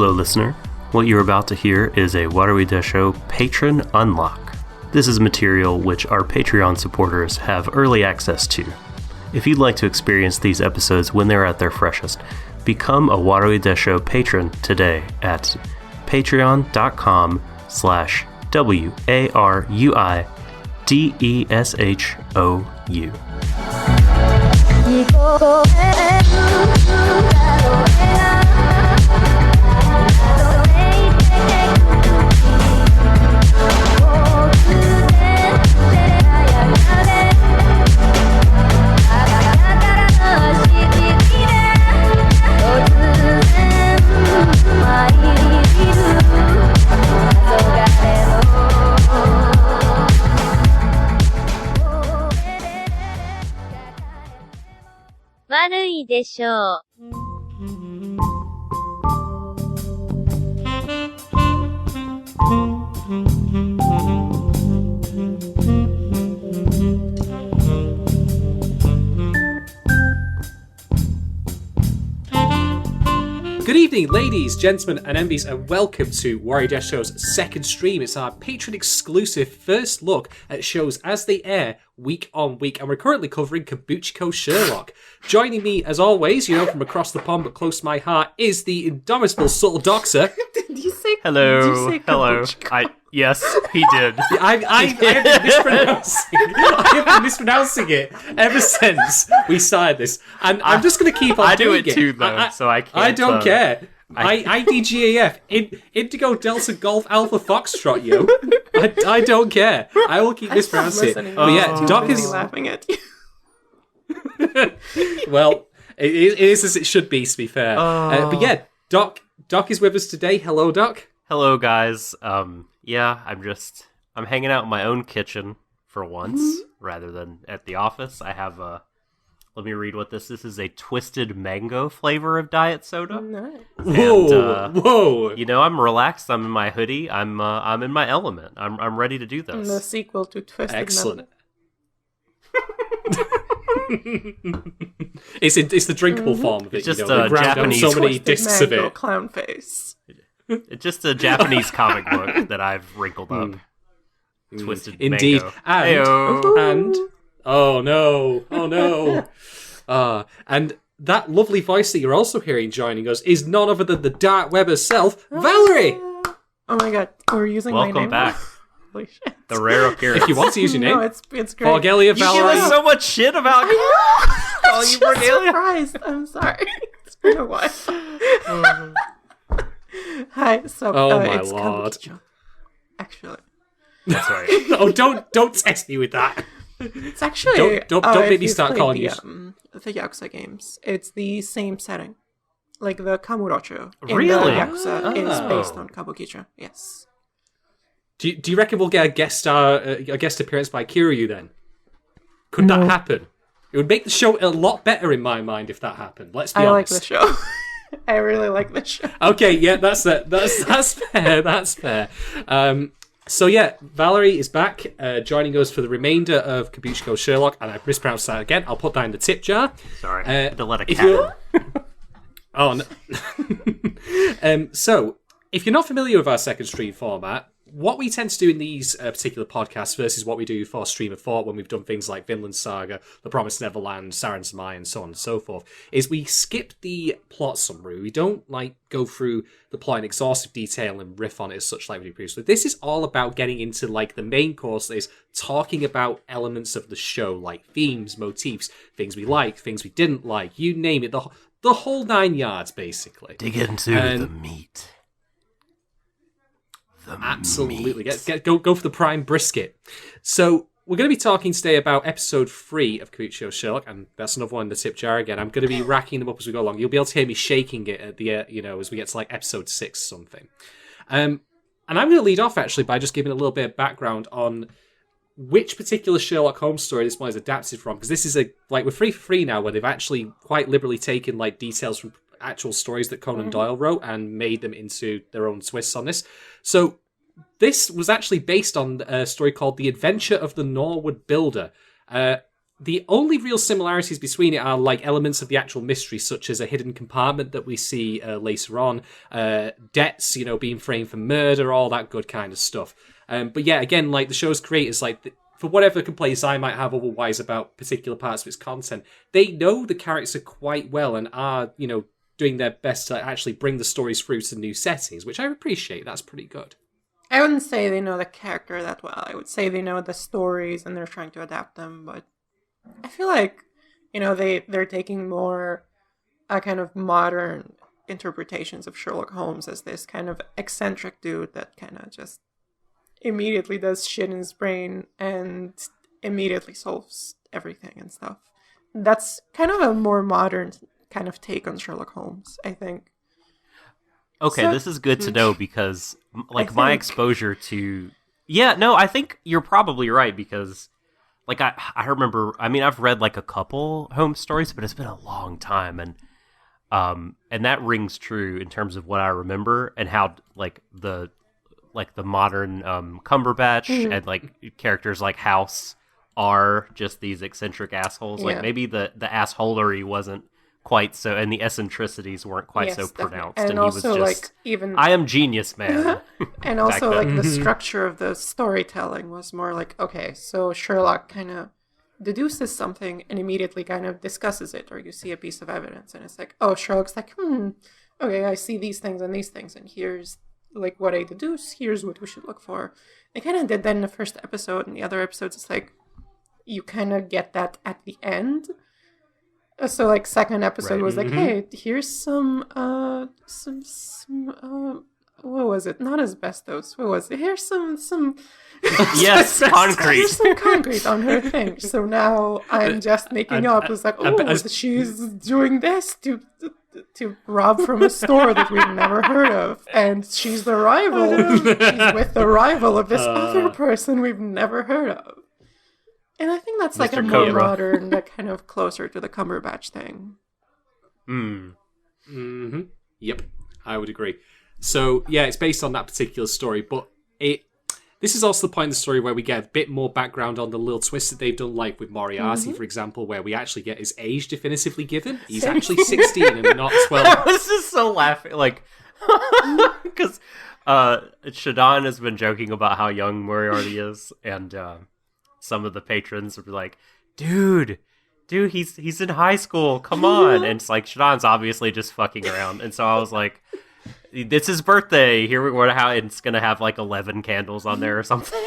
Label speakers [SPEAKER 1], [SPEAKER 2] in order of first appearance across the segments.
[SPEAKER 1] Hello, listener. What you're about to hear is a Warui Deshou Patron Unlock. This is material which our Patreon supporters have early access to. If you'd like to experience these episodes when they're at their freshest, become a Warui Deshou patron today at patreon.com/WARUIDESHOU.
[SPEAKER 2] Warui Deshou.
[SPEAKER 3] Good evening, ladies, gentlemen, and envies, and welcome to Warui Deshou's second stream. It's our patron-exclusive first look at shows as they air week on week, and we're currently covering Kabukicho Sherlock. Joining me, as always, from across the pond but close to my heart, is the indomitable subtle doxer.
[SPEAKER 4] Did you say?
[SPEAKER 1] Hello.
[SPEAKER 4] Did you say
[SPEAKER 1] Hello.
[SPEAKER 4] Kabukicho?
[SPEAKER 1] Yes, he did.
[SPEAKER 3] I have been mispronouncing it ever since we started this, and I'm just going to keep on doing it.
[SPEAKER 1] I do it too, though, so I can't.
[SPEAKER 3] I don't care. IDGAF, Indigo Delta Golf Alpha Foxtrot, yo. I don't care. I will keep mispronouncing it. But yeah, Doc is
[SPEAKER 4] laughing at you.
[SPEAKER 3] Well, it is as it should be, to be fair. But yeah, Doc is with us today. Hello, Doc.
[SPEAKER 1] Hello, guys. Yeah, I'm hanging out in my own kitchen for once, rather than at the office. I have let me read what this is. This is a twisted mango flavor of diet soda.
[SPEAKER 4] Nice.
[SPEAKER 3] Whoa!
[SPEAKER 1] I'm relaxed. I'm in my hoodie. I'm in my element. I'm ready to do this.
[SPEAKER 4] And the sequel to Twisted
[SPEAKER 3] Excellent. It's the drinkable form of it.
[SPEAKER 1] It's just
[SPEAKER 3] they ground down
[SPEAKER 1] Japanese
[SPEAKER 3] so many
[SPEAKER 4] Twisted
[SPEAKER 3] discs of
[SPEAKER 4] mango
[SPEAKER 3] it.
[SPEAKER 4] clown face.
[SPEAKER 1] It's just a Japanese comic book that I've wrinkled up. Twisted
[SPEAKER 3] Indeed.
[SPEAKER 1] mango.
[SPEAKER 3] And oh no. And that lovely voice that you're also hearing joining us is none other than the dark web herself, Valerie.
[SPEAKER 4] Oh my god, we're using my name.
[SPEAKER 1] Welcome back.
[SPEAKER 4] Holy shit.
[SPEAKER 1] The rare appearance.
[SPEAKER 3] If you want to use your name,
[SPEAKER 4] No, it's great.
[SPEAKER 3] Forgelia
[SPEAKER 1] You give
[SPEAKER 3] Valerie.
[SPEAKER 1] us so much shit about calling you
[SPEAKER 4] I'm just
[SPEAKER 1] Cordelia.
[SPEAKER 4] surprised. I'm sorry. It's been a while. Hi. So,
[SPEAKER 3] Oh my
[SPEAKER 4] it's
[SPEAKER 3] lord.
[SPEAKER 4] Kabukicho. Actually,
[SPEAKER 1] That's right.
[SPEAKER 3] Oh, don't test me with that.
[SPEAKER 4] it's actually
[SPEAKER 3] Don't
[SPEAKER 4] if
[SPEAKER 3] make me
[SPEAKER 4] you've
[SPEAKER 3] start
[SPEAKER 4] played
[SPEAKER 3] calling you.
[SPEAKER 4] the Yakuza games. It's the same setting, like the Kamurocho in
[SPEAKER 1] Really?
[SPEAKER 4] the Yakuza is
[SPEAKER 3] Oh.
[SPEAKER 4] based on Kabukicho. Yes.
[SPEAKER 3] Do you reckon we'll get a guest appearance by Kiryu then? Could that happen? It would make the show a lot better in my mind if that happened. Let's be
[SPEAKER 4] I like
[SPEAKER 3] honest.
[SPEAKER 4] the show. I really like the show.
[SPEAKER 3] Okay, yeah, that's fair. That's fair. So yeah, Valerie is back, joining us for the remainder of Kabukicho Sherlock, and I've mispronounced that again. I'll put that in the tip jar.
[SPEAKER 1] Sorry. I had to let a
[SPEAKER 3] if
[SPEAKER 1] cat
[SPEAKER 3] you're-
[SPEAKER 1] out.
[SPEAKER 3] Oh no. So, if you're not familiar with our second stream format, what we tend to do in these particular podcasts versus what we do for Stream of Thought when we've done things like Vinland Saga, The Promised Neverland, Saren's Mai, and so on and so forth, is we skip the plot summary. We don't go through the plot in exhaustive detail and riff on it as such like we did previously. This is all about getting into the main course that is talking about elements of the show, like themes, motifs, things we liked, things we didn't like, you name it, the whole 9 yards, basically.
[SPEAKER 1] Dig into the meat.
[SPEAKER 3] Absolutely. Go for the prime brisket. So we're going to be talking today about episode 3 of Kabukicho Sherlock, and that's another one in the tip jar again. I'm going to be racking them up as we go along. You'll be able to hear me shaking it at the as we get to episode 6 or something. And I'm going to lead off actually by just giving a little bit of background on which particular Sherlock Holmes story this one is adapted from, because this is we're 3 for 3 now, where they've actually quite liberally taken details from actual stories that Conan Doyle wrote and made them into their own twists on this. So this was actually based on a story called The Adventure of the Norwood Builder. the only real similarities between it are like elements of the actual mystery, such as a hidden compartment that we see later on, debts, being framed for murder, all that good kind of stuff. But yeah, again, like the show's creators, for whatever complaints I might have otherwise about particular parts of its content, they know the character quite well and are, doing their best to actually bring the stories through to new settings, which I appreciate. That's pretty good.
[SPEAKER 4] I wouldn't say they know the character that well. I would say they know the stories and they're trying to adapt them, but I feel like, they're taking more kind of modern interpretations of Sherlock Holmes as this kind of eccentric dude that kind of just immediately does shit in his brain and immediately solves everything and stuff. That's kind of a more modern kind of take on Sherlock Holmes, I think.
[SPEAKER 1] Okay,
[SPEAKER 4] So-
[SPEAKER 1] this is good to know because, my exposure to... Yeah, no, I think you're probably right because, I remember... I mean, I've read, a couple Holmes stories, but it's been a long time, and that rings true in terms of what I remember and how, the modern Cumberbatch and, characters like House are just these eccentric assholes.
[SPEAKER 4] Yeah.
[SPEAKER 1] Maybe the assholery wasn't quite so, and the eccentricities weren't quite
[SPEAKER 4] Yes,
[SPEAKER 1] so
[SPEAKER 4] definitely.
[SPEAKER 1] pronounced.
[SPEAKER 4] And
[SPEAKER 1] he
[SPEAKER 4] also,
[SPEAKER 1] was just,
[SPEAKER 4] even...
[SPEAKER 1] I am genius, man.
[SPEAKER 4] And also,
[SPEAKER 1] back then.
[SPEAKER 4] the structure of the storytelling was more okay, so Sherlock kind of deduces something and immediately kind of discusses it, or you see a piece of evidence, and it's Sherlock's okay, I see these things, and here's, what I deduce, here's what we should look for. They kind of did that in the first episode, and the other episodes, it's you kind of get that at the end. So, second episode was hey, here's some, what was it? Not asbestos. What was it? Here's some
[SPEAKER 1] Yes, concrete.
[SPEAKER 4] Here's some concrete on her thing. So now I'm just making up. It's she's doing this to rob from a store that we've never heard of. And she's the rival. She's with the rival of this other person we've never heard of. And I think that's
[SPEAKER 1] Mr.
[SPEAKER 4] a more
[SPEAKER 1] Cobra.
[SPEAKER 4] modern, kind of closer to the Cumberbatch thing.
[SPEAKER 3] Yep, I would agree. So yeah, it's based on that particular story, but this is also the point of the story where we get a bit more background on the little twist that they've done, like with Moriarty, for example, where we actually get his age definitively given. He's actually 16 and not 12.
[SPEAKER 1] I was just so laughing, because Shadon has been joking about how young Moriarty is, and some of the patrons would be like, dude, he's in high school, come on. And it's Shadon's obviously just fucking around. And so I was like, it's his birthday. Here we're how it's gonna have 11 candles on there or something.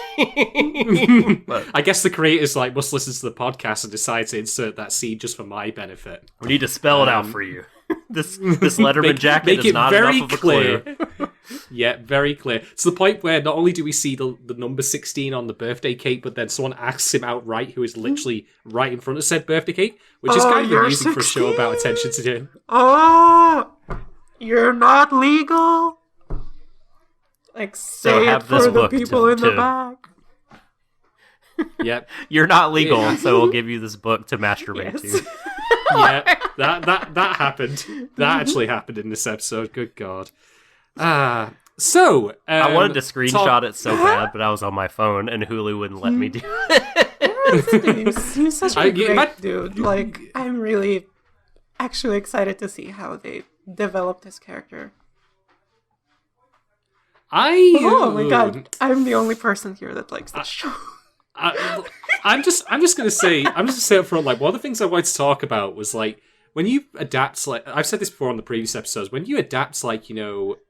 [SPEAKER 1] But
[SPEAKER 3] I guess the creators must listen to the podcast and decide to insert that scene just for my benefit.
[SPEAKER 1] we need to spell it out for you. This Letterman jacket
[SPEAKER 3] make
[SPEAKER 1] is
[SPEAKER 3] it
[SPEAKER 1] not
[SPEAKER 3] very
[SPEAKER 1] enough of a
[SPEAKER 3] clear.
[SPEAKER 1] clue.
[SPEAKER 3] Yeah, very clear. To the point where not only do we see the number 16 on the birthday cake, but then someone asks him outright, who is literally right in front of said birthday cake, which is kind of
[SPEAKER 4] you're
[SPEAKER 3] amusing for a show
[SPEAKER 4] 16?
[SPEAKER 3] about attention to detail.
[SPEAKER 4] Oh, you're not legal. Say
[SPEAKER 1] have
[SPEAKER 4] it
[SPEAKER 1] this
[SPEAKER 4] for the
[SPEAKER 1] book
[SPEAKER 4] people in the
[SPEAKER 1] to-
[SPEAKER 4] back.
[SPEAKER 3] Yep.
[SPEAKER 1] You're not legal, so we'll give you this book to masturbate
[SPEAKER 4] Yes.
[SPEAKER 1] to.
[SPEAKER 3] Yeah, that happened. That actually happened in this episode. Good God. So
[SPEAKER 1] I wanted to screenshot it so bad, but I was on my phone, and Hulu wouldn't let me do it.
[SPEAKER 4] He's such a great dude. I'm really actually excited to see how they develop this character. Oh my god, I'm the only person here that likes this show.
[SPEAKER 3] I'm just gonna say up front, one of the things I wanted to talk about was when you adapt, I've said this before on the previous episodes, when you adapt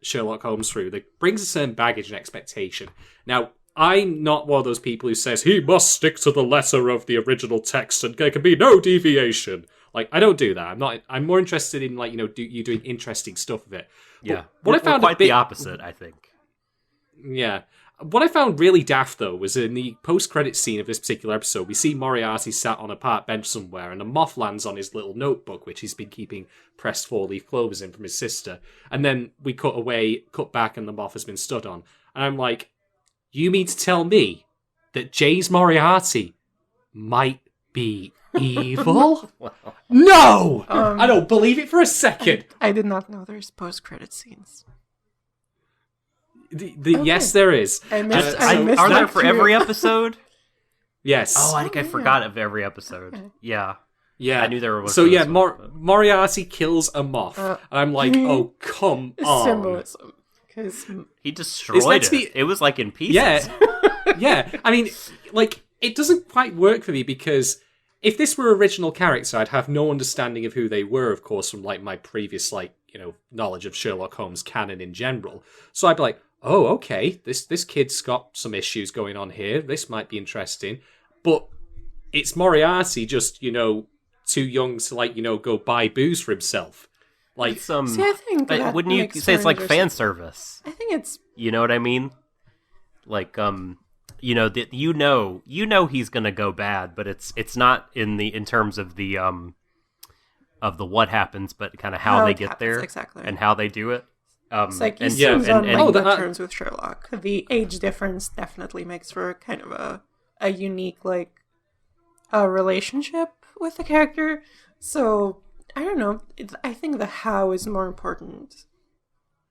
[SPEAKER 3] Sherlock Holmes through, that brings a certain baggage and expectation. Now, I'm not one of those people who says he must stick to the letter of the original text and there can be no deviation. I don't do that. I'm more interested in you doing interesting stuff with it.
[SPEAKER 1] Yeah,
[SPEAKER 3] what I found
[SPEAKER 1] quite the opposite, I think.
[SPEAKER 3] Yeah. What I found really daft, though, was in the post-credit scene of this particular episode, we see Moriarty sat on a park bench somewhere, and a moth lands on his little notebook, which he's been keeping pressed four-leaf clovers in from his sister. And then we cut back, and the moth has been stood on. And I'm like, you mean to tell me that James Moriarty might be evil? No! I don't believe it for a second!
[SPEAKER 4] I did not know there's post-credit scenes.
[SPEAKER 3] Yes, there is.
[SPEAKER 4] I missed
[SPEAKER 1] Are there
[SPEAKER 4] that
[SPEAKER 1] for
[SPEAKER 4] too.
[SPEAKER 1] every episode?
[SPEAKER 3] Yes.
[SPEAKER 1] Oh, I think I
[SPEAKER 4] yeah.
[SPEAKER 1] forgot of every episode.
[SPEAKER 4] Okay.
[SPEAKER 1] Yeah.
[SPEAKER 3] Yeah.
[SPEAKER 1] I knew there was.
[SPEAKER 3] So yeah,
[SPEAKER 1] this one,
[SPEAKER 3] Moriarty kills a moth. I'm like, oh, come on.
[SPEAKER 4] Symbolism. Because
[SPEAKER 1] he destroyed it. It was like in pieces.
[SPEAKER 3] Yeah. Yeah. I mean, like, it doesn't quite work for me because if this were original character, I'd have no understanding of who they were, of course, from like my previous, like, you know, knowledge of Sherlock Holmes canon in general. So I'd be like, oh, okay, this kid's got some issues going on here. This might be interesting. But it's Moriarty just, you know, too young to, like, you know, go buy booze for himself. Like,
[SPEAKER 4] see, I think that
[SPEAKER 1] wouldn't you
[SPEAKER 4] makes
[SPEAKER 1] say it's like
[SPEAKER 4] interesting.
[SPEAKER 1] fan service?
[SPEAKER 4] I think it's
[SPEAKER 1] You know what I mean? Like, you know, he's gonna go bad, but it's not in terms of the what happens, but kind of how they
[SPEAKER 4] it
[SPEAKER 1] get
[SPEAKER 4] happens,
[SPEAKER 1] there
[SPEAKER 4] exactly.
[SPEAKER 1] and how they do it.
[SPEAKER 4] It's like
[SPEAKER 1] and,
[SPEAKER 4] he seems on
[SPEAKER 1] and
[SPEAKER 4] good terms with Sherlock. The age difference definitely makes for kind of a unique like a relationship with the character. So I don't know. I think the how is more important.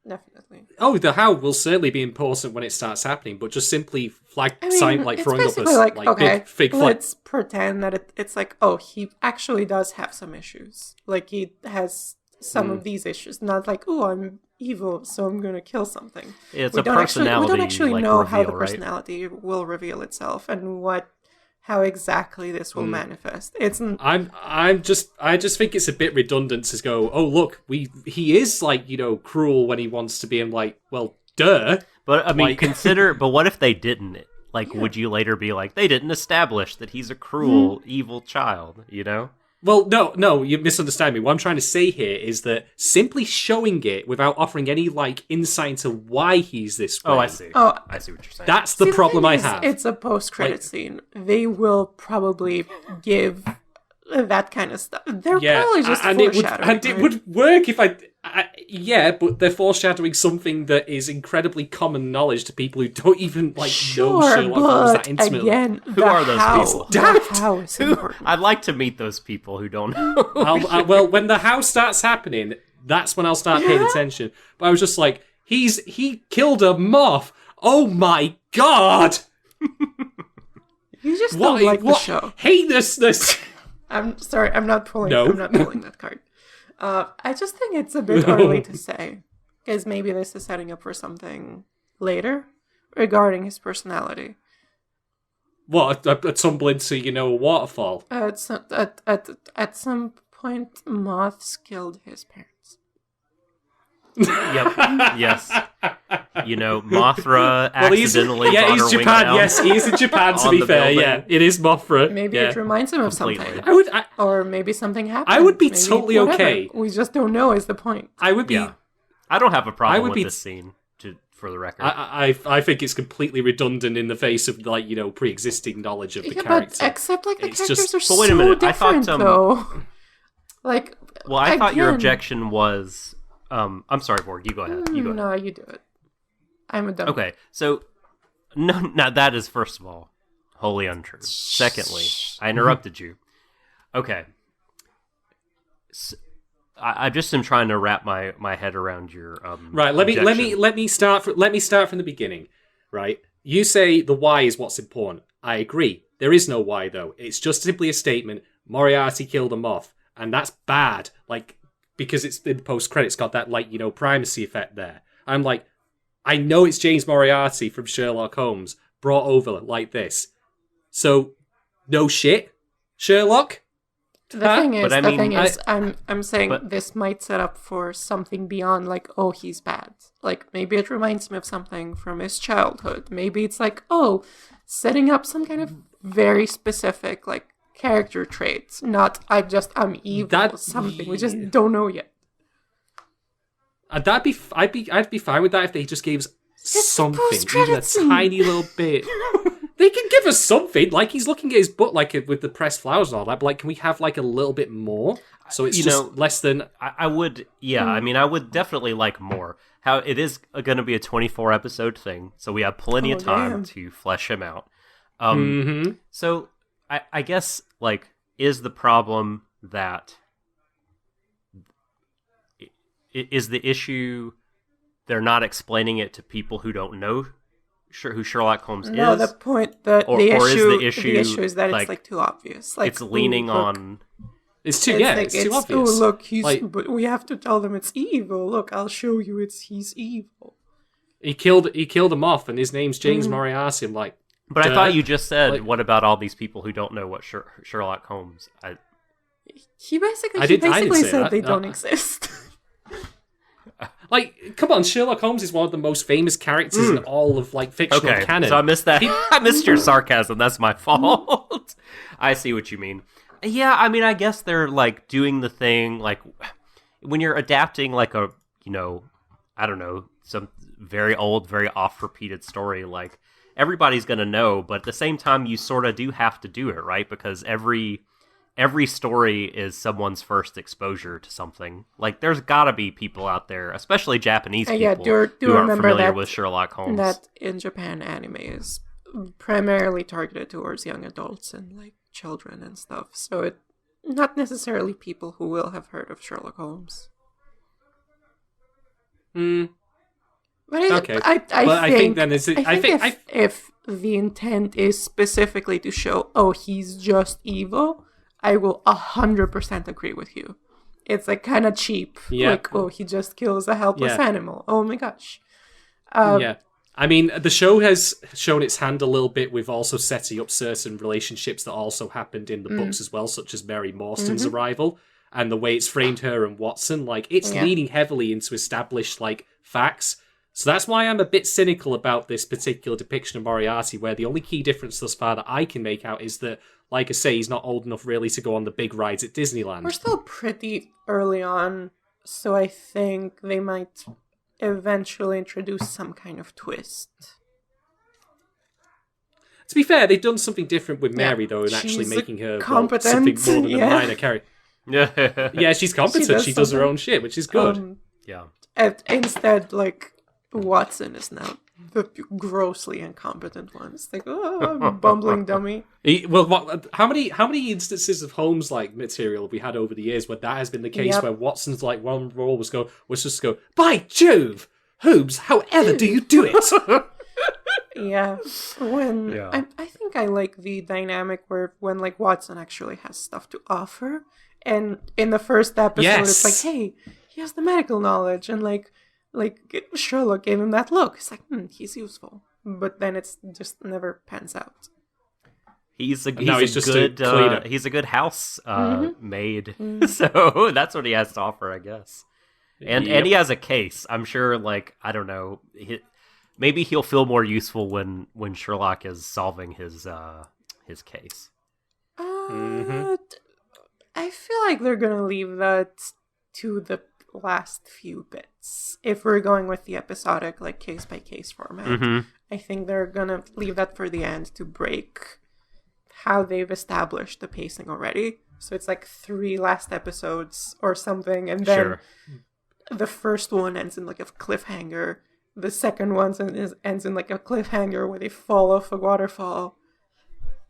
[SPEAKER 4] Definitely.
[SPEAKER 3] oh, the how will certainly be important when it starts happening, but just simply
[SPEAKER 4] I mean,
[SPEAKER 3] like
[SPEAKER 4] it's
[SPEAKER 3] throwing up a
[SPEAKER 4] basically like, okay,
[SPEAKER 3] big flag.
[SPEAKER 4] let's pretend that it's like, oh, he actually does have some issues. Like he has some of these issues. Not like, oh, I'm evil, so I'm gonna kill something.
[SPEAKER 1] It's
[SPEAKER 4] we
[SPEAKER 1] a
[SPEAKER 4] don't
[SPEAKER 1] personality.
[SPEAKER 4] we don't actually
[SPEAKER 1] like,
[SPEAKER 4] know
[SPEAKER 1] reveal,
[SPEAKER 4] how the
[SPEAKER 1] right?
[SPEAKER 4] personality will reveal itself and how exactly this will manifest. It's
[SPEAKER 3] I just think it's a bit redundant to go, oh look, he is like, you know, cruel when he wants to be. I'm like, well, duh.
[SPEAKER 1] But I mean,
[SPEAKER 3] Like-
[SPEAKER 1] But what if they didn't? Like, would you later be like, they didn't establish that he's a cruel, evil child? You know?
[SPEAKER 3] Well, no, you misunderstand me. What I'm trying to say here is that simply showing it without offering any like insight into why he's this way.
[SPEAKER 1] Oh, I see.
[SPEAKER 4] Oh,
[SPEAKER 1] I see what you're saying.
[SPEAKER 3] That's the
[SPEAKER 4] See,
[SPEAKER 3] problem
[SPEAKER 4] thing
[SPEAKER 3] I
[SPEAKER 4] is,
[SPEAKER 3] have.
[SPEAKER 4] It's a post-credit
[SPEAKER 3] Like-
[SPEAKER 4] scene. They will probably give that kind of stuff. They're
[SPEAKER 3] Yeah,
[SPEAKER 4] probably just
[SPEAKER 3] and it
[SPEAKER 4] foreshadowing.
[SPEAKER 3] would work if yeah, but they're foreshadowing something that is incredibly common knowledge to people who don't even like know
[SPEAKER 4] Sure,
[SPEAKER 3] Sherlock Holmes that
[SPEAKER 4] but
[SPEAKER 3] intimately.
[SPEAKER 4] again,
[SPEAKER 1] Who are those people?
[SPEAKER 4] The how is important.
[SPEAKER 1] I'd like to meet those people who don't know.
[SPEAKER 3] Well, when the house starts happening, that's when I'll start paying attention. But I was just like, he killed a moth. Oh my god!
[SPEAKER 4] You just don't like the show.
[SPEAKER 3] Heinousness.
[SPEAKER 4] I'm sorry. I'm not pulling.
[SPEAKER 3] No.
[SPEAKER 4] I'm not pulling that card. I just think it's a bit early to say, because maybe this is setting up for something later regarding his personality.
[SPEAKER 3] What? A tumble into, you know, a waterfall?
[SPEAKER 4] At some point, moths killed his parents.
[SPEAKER 1] Yep. Yes. You know, Mothra accidentally
[SPEAKER 3] yeah,
[SPEAKER 1] brought
[SPEAKER 3] he's
[SPEAKER 1] her wing
[SPEAKER 3] Japan.
[SPEAKER 1] down.
[SPEAKER 3] Yes, he is in Japan. To
[SPEAKER 1] On
[SPEAKER 3] be
[SPEAKER 1] the
[SPEAKER 3] fair,
[SPEAKER 1] building.
[SPEAKER 3] yeah, it is Mothra.
[SPEAKER 4] Maybe
[SPEAKER 3] yeah.
[SPEAKER 4] it reminds him of
[SPEAKER 1] Completely.
[SPEAKER 4] something.
[SPEAKER 3] I
[SPEAKER 4] Or maybe something happened.
[SPEAKER 3] I would be
[SPEAKER 4] Maybe
[SPEAKER 3] totally
[SPEAKER 4] whatever.
[SPEAKER 3] okay.
[SPEAKER 4] We just don't know is the point.
[SPEAKER 3] I would be.
[SPEAKER 1] Yeah. I don't have a problem
[SPEAKER 3] would
[SPEAKER 1] with
[SPEAKER 3] be-
[SPEAKER 1] this scene, for the record.
[SPEAKER 3] I think it's completely redundant in the face of, like, you know, pre-existing knowledge of the
[SPEAKER 4] Yeah,
[SPEAKER 3] character.
[SPEAKER 4] but except like the
[SPEAKER 3] It's
[SPEAKER 4] characters
[SPEAKER 3] just-
[SPEAKER 4] are
[SPEAKER 1] But wait a
[SPEAKER 4] so
[SPEAKER 1] minute, I thought,
[SPEAKER 4] different though. Like,
[SPEAKER 1] well, I thought your
[SPEAKER 4] again-
[SPEAKER 1] objection was... I'm sorry, Borg, you go ahead. You go ahead.
[SPEAKER 4] No, you do it. I'm a dumb.
[SPEAKER 1] Okay, so... No, now that is, first of all, wholly untrue. Secondly, I interrupted you. Okay. I just am trying to wrap my head around your
[SPEAKER 3] Right. Let me
[SPEAKER 1] objection.
[SPEAKER 3] let me start from the beginning. Right. You say the why is what's important. I agree. There is no why though. It's just simply a statement. Moriarty killed a moth, and that's bad. Like, because it's in the post credits got that, like, you know, primacy effect there. I'm like, I know it's James Moriarty from Sherlock Holmes brought over like this. So, no shit, Sherlock.
[SPEAKER 4] The thing is,
[SPEAKER 1] But I mean,
[SPEAKER 4] I'm saying
[SPEAKER 1] but-
[SPEAKER 4] this might set up for something beyond like, oh, he's bad. Like maybe it reminds me of something from his childhood. Maybe it's like, oh, setting up some kind of very specific like character traits. Not I'm evil. Something we just don't know yet.
[SPEAKER 3] I'd be fine with that if they just gave us something, even a
[SPEAKER 4] post-credit scene.
[SPEAKER 3] tiny little bit. They can give us something, like he's looking at his butt, like with the pressed flowers and all that. But like, can we have like a little bit more? So it's
[SPEAKER 1] You
[SPEAKER 3] just
[SPEAKER 1] know,
[SPEAKER 3] less than.
[SPEAKER 1] I would, yeah. I mean, I would definitely like more. How it is going to be a 24 episode thing, so we have plenty of time
[SPEAKER 4] damn.
[SPEAKER 1] to flesh him out.
[SPEAKER 3] Mhm.
[SPEAKER 1] So I guess like is the problem that is the issue they're not explaining it to people who don't know who Sherlock Holmes
[SPEAKER 4] No,
[SPEAKER 1] is?
[SPEAKER 4] the point, the
[SPEAKER 1] Or
[SPEAKER 4] issue,
[SPEAKER 1] is
[SPEAKER 4] the issue is that
[SPEAKER 1] like,
[SPEAKER 4] it's like too obvious. Like
[SPEAKER 1] it's leaning on.
[SPEAKER 3] It's too
[SPEAKER 4] like,
[SPEAKER 3] it's too obvious.
[SPEAKER 4] Oh, look, he's.
[SPEAKER 3] Like,
[SPEAKER 4] but we have to tell them it's evil. Look, I'll show you. He's evil.
[SPEAKER 3] he killed him off, and his name's James Moriarty. I'm like,
[SPEAKER 1] But
[SPEAKER 3] duh.
[SPEAKER 1] I thought you just said,
[SPEAKER 3] Like-
[SPEAKER 1] what about all these people who don't know what Sherlock Holmes?
[SPEAKER 4] He basically,
[SPEAKER 3] I didn't say
[SPEAKER 4] said
[SPEAKER 3] that.
[SPEAKER 4] they don't exist.
[SPEAKER 3] Like, come on, Sherlock Holmes is one of the most famous characters in all of like fictional
[SPEAKER 1] Okay,
[SPEAKER 3] canon.
[SPEAKER 1] so I missed that. I missed your sarcasm. That's my fault. I see what you mean. Yeah, I mean, I guess they're like doing the thing like when you're adapting like a, I don't know, some very old, very oft-repeated story. Like everybody's gonna know, but at the same time, you sort of do have to do it, right? Because every story is someone's first exposure to something. Like, there's gotta be people out there, especially Japanese people, who aren't familiar with Sherlock Holmes.
[SPEAKER 4] That in Japan, anime is primarily targeted towards young adults and like children and stuff. So it not necessarily people who will have heard of Sherlock Holmes. But I think then is it? I think if the intent is specifically to show, oh, he's just evil, I will 100% agree with you. It's like kind of cheap.
[SPEAKER 3] Yeah.
[SPEAKER 4] Like, oh, he just kills a helpless animal. Oh my gosh.
[SPEAKER 3] Yeah. I mean, the show has shown its hand a little bit with also setting up certain relationships that also happened in the books as well, such as Mary Morstan's arrival and the way it's framed her and Watson. Like, it's leaning heavily into established, like, facts. So that's why I'm a bit cynical about this particular depiction of Moriarty, where the only key difference thus far that I can make out is that, like I say, he's not old enough really to go on the big rides at Disneyland.
[SPEAKER 4] We're still pretty early on, so I think they might eventually introduce some kind of twist.
[SPEAKER 3] To be fair, they've done something different with Mary, though, and actually
[SPEAKER 4] She's
[SPEAKER 3] making her
[SPEAKER 4] competent,
[SPEAKER 3] something more than a minor character.
[SPEAKER 1] Yeah,
[SPEAKER 3] Yeah, she's competent. She does her own shit, which is good.
[SPEAKER 1] yeah.
[SPEAKER 4] And instead, like, Watson is now the grossly incompetent one. It's like, oh, bumbling dummy.
[SPEAKER 3] How many instances of Holmes like material have we had over the years where that has been the case, where Watson's like one role was just go, by Jove, Holmes, however do you do it?
[SPEAKER 4] Yeah, I think I like the dynamic where when like Watson actually has stuff to offer, and in the first episode it's like, hey, he has the medical knowledge, and like Sherlock gave him that look. It's like, he's useful, but then it's just never pans out.
[SPEAKER 1] He's a good house maid, so that's what he has to offer, I guess. And he has a case. I'm sure, like, I don't know, maybe he'll feel more useful when Sherlock is solving his case.
[SPEAKER 4] I feel like they're gonna leave that to the last few bits. If we're going with the episodic, like, case by case format, I think they're gonna leave that for the end to break how they've established the pacing already. So it's like 3 last episodes or something, and then the first one ends in like a cliffhanger. The second one ends in like a cliffhanger where they fall off a waterfall.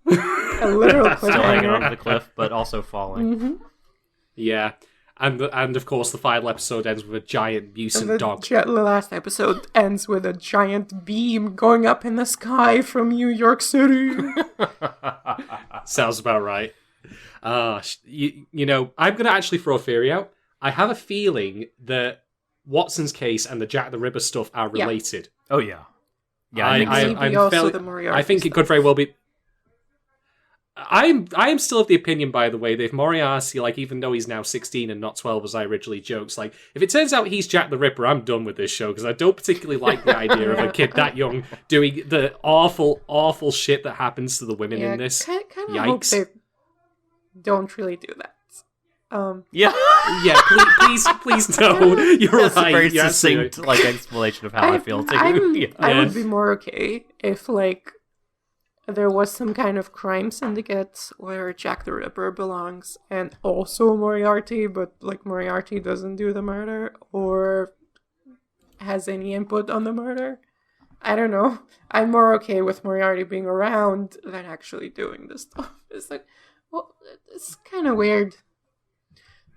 [SPEAKER 4] A literal cliffhanger.
[SPEAKER 1] Still hanging onto the cliff, but also falling.
[SPEAKER 3] Yeah. And of course the final episode ends with a giant mutant dog.
[SPEAKER 4] The last episode ends with a giant beam going up in the sky from New York City.
[SPEAKER 3] Sounds about right. You know, I'm going to actually throw a theory out. I have a feeling that Watson's case and the Jack the Ripper stuff are related.
[SPEAKER 1] Oh, yeah. Yeah,
[SPEAKER 3] I think it could very well be. I am still of the opinion, by the way, that if Moriarty, like, even though he's now 16 and not 12, as I originally joked, like, if it turns out he's Jack the Ripper, I'm done with this show, because I don't particularly like the idea of a kid that young doing the awful, awful shit that happens to the women in this.
[SPEAKER 4] Kind of hope they don't really do that.
[SPEAKER 1] Yeah,
[SPEAKER 3] please, no. You're
[SPEAKER 1] That's
[SPEAKER 3] right.
[SPEAKER 1] a very succinct, like, explanation of how I feel too.
[SPEAKER 4] I would be more okay if, like, there was some kind of crime syndicate where Jack the Ripper belongs, and also Moriarty, but like Moriarty doesn't do the murder or has any input on the murder. I don't know. I'm more okay with Moriarty being around than actually doing this stuff. It's like, well, it's kind of weird.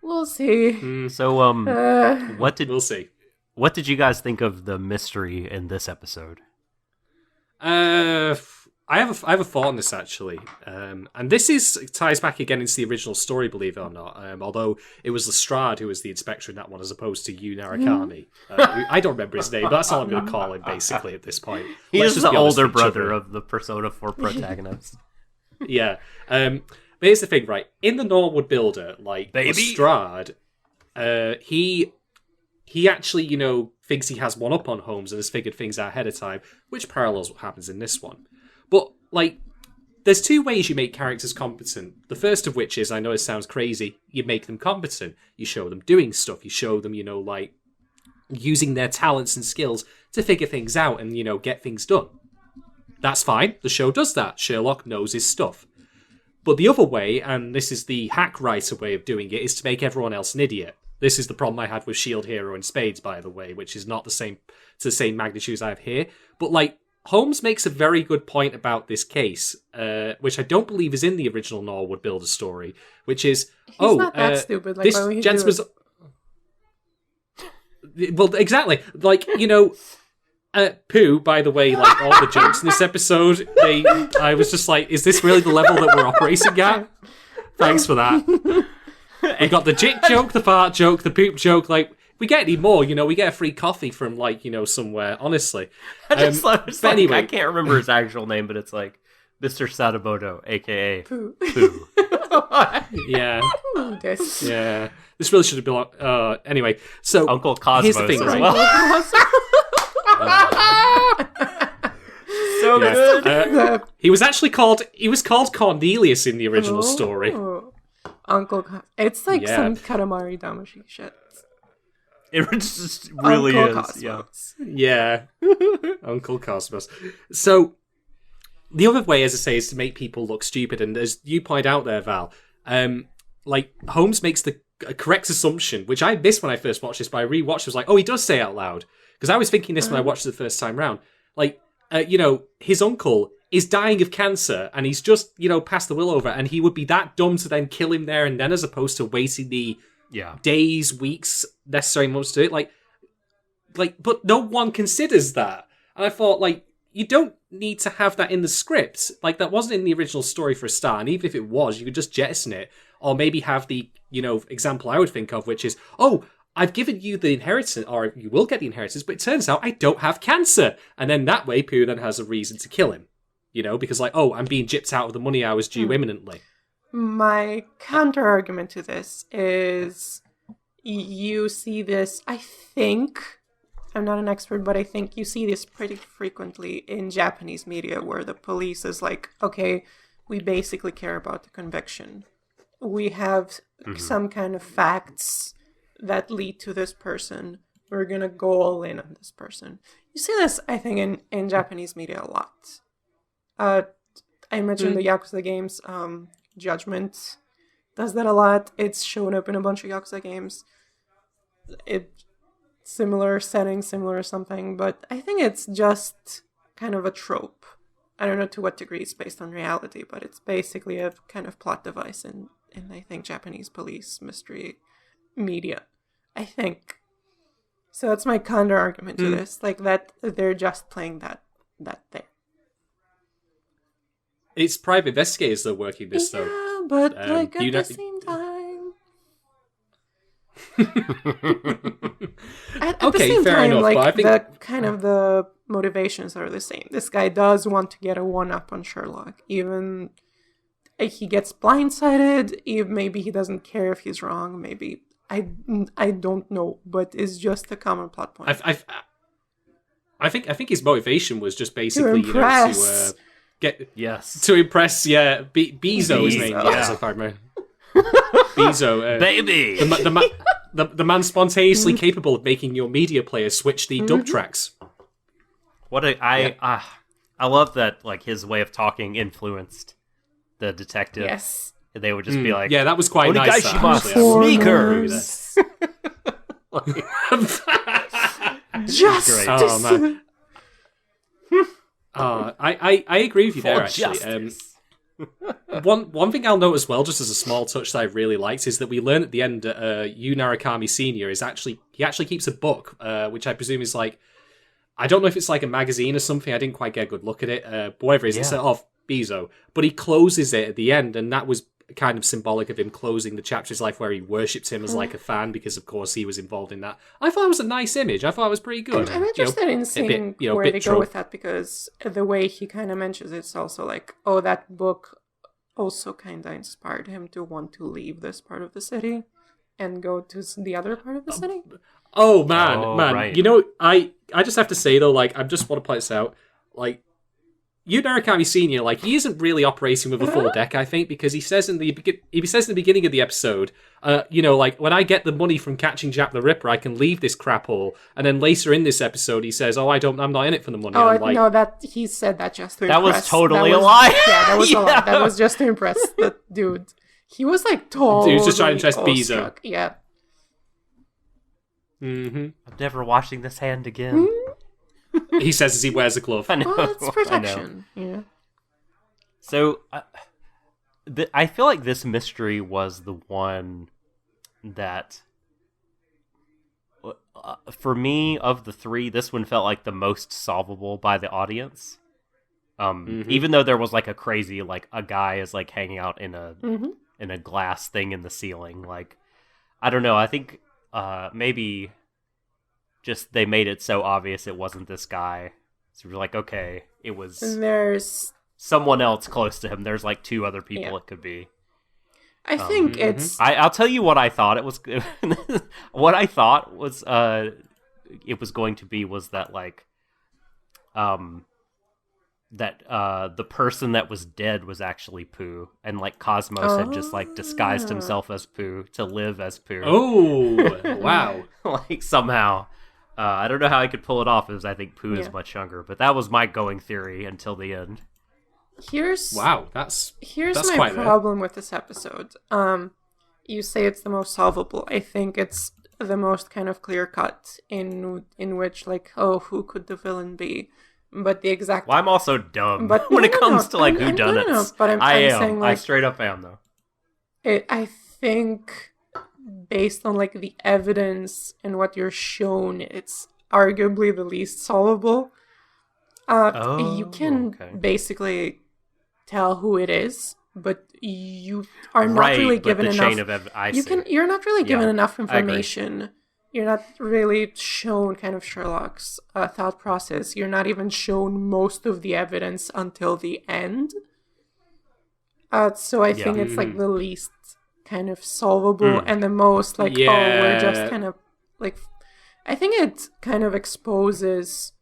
[SPEAKER 4] We'll see.
[SPEAKER 1] So,
[SPEAKER 3] we'll see.
[SPEAKER 1] What did you guys think of the mystery in this episode?
[SPEAKER 3] I have a thought on this actually, and this ties back again into the original story, believe it or not. Although it was Lestrade who was the inspector in that one, as opposed to Yu Narakami. I don't remember his name, but that's all I'm going to call him basically at this point.
[SPEAKER 1] He
[SPEAKER 3] Let's
[SPEAKER 1] is
[SPEAKER 3] just
[SPEAKER 1] the
[SPEAKER 3] be honest
[SPEAKER 1] older
[SPEAKER 3] with each other.
[SPEAKER 1] brother of the Persona 4 protagonist.
[SPEAKER 3] Yeah. But here's the thing, right? In the Norwood Builder, like
[SPEAKER 1] Baby.
[SPEAKER 3] Lestrade, he actually, thinks he has one up on Holmes and has figured things out ahead of time, which parallels what happens in this one. But, like, there's two ways you make characters competent. The first of which is, I know it sounds crazy, you make them competent. You show them doing stuff. You show them, like, using their talents and skills to figure things out and, get things done. That's fine. The show does that. Sherlock knows his stuff. But the other way, and this is the hack writer way of doing it, is to make everyone else an idiot. This is the problem I had with Shield Hero and Spades, by the way, which is not to the same magnitude as I have here. But, like, Holmes makes a very good point about this case, which I don't believe is in the original Norwood Builder story, which is,
[SPEAKER 4] He's not that stupid. Like,
[SPEAKER 3] this
[SPEAKER 4] why would he
[SPEAKER 3] gents
[SPEAKER 4] do
[SPEAKER 3] was... Well, exactly. Like, Pooh, by the way, like, all the jokes in this episode, I was just like, is this really the level that we're operating at? Thanks for that. We got the jig joke, the fart joke, the poop joke, like... We get any more, we get a free coffee from, like, somewhere, honestly.
[SPEAKER 1] Anyway. I can't remember his actual name, but it's like Mr. Sadamoto, a.k.a.
[SPEAKER 4] Pooh.
[SPEAKER 1] Pooh.
[SPEAKER 3] Yeah.
[SPEAKER 4] This.
[SPEAKER 3] Yeah. This really should have been... anyway, so...
[SPEAKER 1] Uncle Cosmos
[SPEAKER 3] here's the thing,
[SPEAKER 1] as
[SPEAKER 3] right?
[SPEAKER 1] well. So good.
[SPEAKER 3] He was actually called Cornelius in the original story.
[SPEAKER 4] Uncle It's like
[SPEAKER 3] Yeah.
[SPEAKER 4] some Katamari Damacy shit.
[SPEAKER 1] It just really
[SPEAKER 4] Uncle
[SPEAKER 1] is. Yeah.
[SPEAKER 4] Cosmos.
[SPEAKER 3] Yeah. Uncle Cosmos. So, the other way, as I say, is to make people look stupid. And as you point out there, Val, like, Holmes makes the correct assumption, which I missed when I first watched this, but I rewatched it, was like, oh, he does say out loud. Because I was thinking this when I watched it the first time round. Like, his uncle is dying of cancer, and he's just, passed the will over, and he would be that dumb to then kill him there and then, as opposed to waiting the days, weeks, necessary months to do it. Like, but no one considers that. And I thought, like, you don't need to have that in the script. Like, that wasn't in the original story for a start, and even if it was, you could just jettison it, or maybe have the, example I would think of, which is, oh, I've given you the inheritance, or you will get the inheritance, but it turns out I don't have cancer. And then that way, Pooh then has a reason to kill him. Because, like, oh, I'm being gypped out of the money I was due imminently.
[SPEAKER 4] My counter argument to this is you see this, I think, I'm not an expert, but I think you see this pretty frequently in Japanese media where the police is like, okay, we basically care about the conviction. We have some kind of facts that lead to this person. We're going to go all in on this person. You see this, I think, in Japanese media a lot. I mentioned the Yakuza games. Judgment does that a lot. It's shown up in a bunch of Yakuza games. Similar setting, similar something, but I think it's just kind of a trope. I don't know to what degree it's based on reality, but it's basically a kind of plot device in I think Japanese police mystery media. I think. So that's my counter argument to this. Like that they're just playing that there.
[SPEAKER 3] It's private investigators that are working this, though.
[SPEAKER 4] Yeah, but like at the same time. at the same
[SPEAKER 3] fair
[SPEAKER 4] time,
[SPEAKER 3] enough.
[SPEAKER 4] like
[SPEAKER 3] But I think
[SPEAKER 4] the kind of the motivations are the same. This guy does want to get a one-up on Sherlock, even he gets blindsided. Maybe he doesn't care if he's wrong. Maybe I don't know, but it's just a common plot point.
[SPEAKER 3] I think his motivation was just basically
[SPEAKER 4] impress.
[SPEAKER 3] To impress Bezo his name if I remember. Bezo
[SPEAKER 1] baby
[SPEAKER 3] the man spontaneously capable of making your media player switch the dub tracks.
[SPEAKER 1] I love that, like, his way of talking influenced the detective.
[SPEAKER 4] Yes.
[SPEAKER 1] They would just be like,
[SPEAKER 3] yeah, that was quite nice.
[SPEAKER 1] Sneakers.
[SPEAKER 4] Justice.
[SPEAKER 3] Oh man. I agree with you there, actually. One thing I'll note as well, just as a small touch that I really liked, is that we learn at the end Yu Narakami Senior he actually keeps a book, which I presume is like, I don't know if it's like a magazine or something. I didn't quite get a good look at it. But whatever it is, it's of Bezo. But he closes it at the end, and that was kind of symbolic of him closing the chapter of his life where he worshipped him as like a fan, because of course he was involved in that. I thought it was a nice image. I thought it was pretty good.
[SPEAKER 4] I'm interested in seeing where they go with that, because the way he kind of mentions it's also like, oh, that book also kind of inspired him to want to leave this part of the city and go to the other part of the city.
[SPEAKER 3] Oh man.
[SPEAKER 1] Right.
[SPEAKER 3] You know, I just have to say though, like, I just want to point this out, like, Yu Narukami Senior, like, he isn't really operating with a full deck, I think, because he says in the beginning of the episode, you know, like, when I get the money from catching Jack the Ripper, I can leave this crap hole. And then later in this episode, he says, "Oh, I'm not in it for the money."
[SPEAKER 4] Oh,
[SPEAKER 3] like,
[SPEAKER 4] no, that he said that just to
[SPEAKER 1] That
[SPEAKER 4] impress.
[SPEAKER 1] was totally a lie.
[SPEAKER 4] Yeah, that was a lie. That was just to impress the dude. He was like totally.
[SPEAKER 3] He was just trying to impress Bezo.
[SPEAKER 4] awestruck. Yeah.
[SPEAKER 3] Mm-hmm.
[SPEAKER 1] I'm never washing this hand again.
[SPEAKER 3] He says as he wears a glove.
[SPEAKER 1] I know.
[SPEAKER 4] Well, it's
[SPEAKER 1] I know.
[SPEAKER 4] protection. Yeah.
[SPEAKER 1] So, I feel like this mystery was the one that, for me, of the three, this one felt like the most solvable by the audience. Even though there was like a crazy, like a guy is like hanging out in a glass thing in the ceiling. Like, I don't know. I think maybe just they made it so obvious it wasn't this guy. So we're like, okay, it was.
[SPEAKER 4] There's
[SPEAKER 1] someone else close to him. There's like two other people it could be.
[SPEAKER 4] I think it's...
[SPEAKER 1] I'll tell you what I thought it was. What I thought was it was going to be was that like that the person that was dead was actually Pooh, and like Cosmos had just like disguised himself as Pooh to live as Pooh.
[SPEAKER 3] Oh, wow.
[SPEAKER 1] Like somehow. I don't know how I could pull it off, as I think Pooh is much younger, but that was my going theory until the end.
[SPEAKER 4] Here's
[SPEAKER 3] that's
[SPEAKER 4] my problem with this episode. You say it's the most solvable. I think it's the most kind of clear cut in which like, oh, who could the villain be? But the exact.
[SPEAKER 1] Well, I'm also dumb.
[SPEAKER 4] But
[SPEAKER 1] when it comes to like whodunits.
[SPEAKER 4] No, but I'm saying, like,
[SPEAKER 1] I straight up am though.
[SPEAKER 4] I think based on like the evidence and what you're shown, it's arguably the least solvable. You can basically tell who it is, but you are not really given enough. You're not really given enough information. You're not really shown kind of Sherlock's thought process. You're not even shown most of the evidence until the end. So I think it's like the least kind of solvable and the most like, oh, we're just kind of like... I think it kind of exposes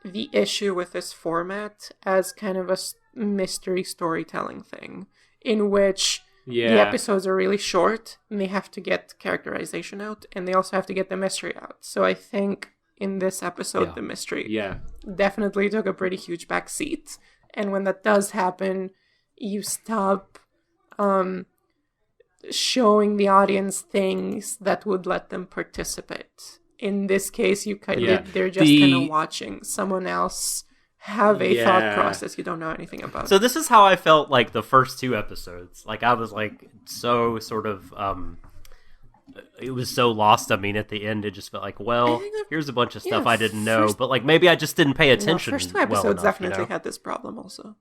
[SPEAKER 4] the issue with this format as kind of a mystery storytelling thing, in which the episodes are really short and they have to get characterization out and they also have to get the mystery out. So I think in this episode the mystery definitely took a pretty huge backseat, and when that does happen, you stop showing the audience things that would let them participate. In this case, they're just kind of watching someone else have a thought process you don't know anything about.
[SPEAKER 1] So this is how I felt like the first two episodes. Like I was like so sort of it was so lost. I mean, at the end, it just felt like, well, here's a bunch of stuff I didn't know, but like maybe I just didn't pay attention.
[SPEAKER 4] First two episodes definitely
[SPEAKER 1] you know?
[SPEAKER 4] had this problem also.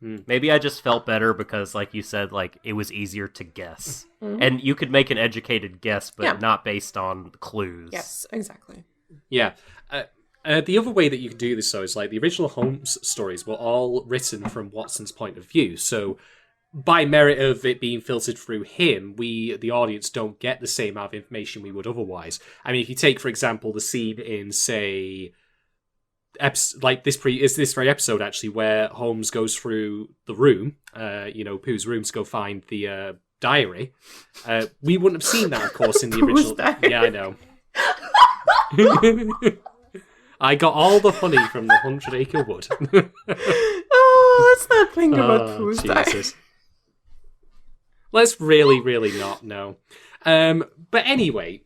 [SPEAKER 1] Maybe I just felt better because, like you said, like it was easier to guess, and you could make an educated guess, but not based on clues.
[SPEAKER 4] Yes, exactly.
[SPEAKER 3] Yeah. The other way that you can do this, though, is like the original Holmes stories were all written from Watson's point of view. So, by merit of it being filtered through him, we, the audience, don't get the same amount of information we would otherwise. I mean, if you take, for example, the scene in, say, like this very episode actually, where Holmes goes through the room, Pooh's room, to go find the diary. We wouldn't have seen that, of course, in the original.
[SPEAKER 4] Diary.
[SPEAKER 3] Yeah, I know. I got all the honey from the 100-acre wood.
[SPEAKER 4] Let's not think about Pooh's diary.
[SPEAKER 3] Let's really, really not, no. But anyway,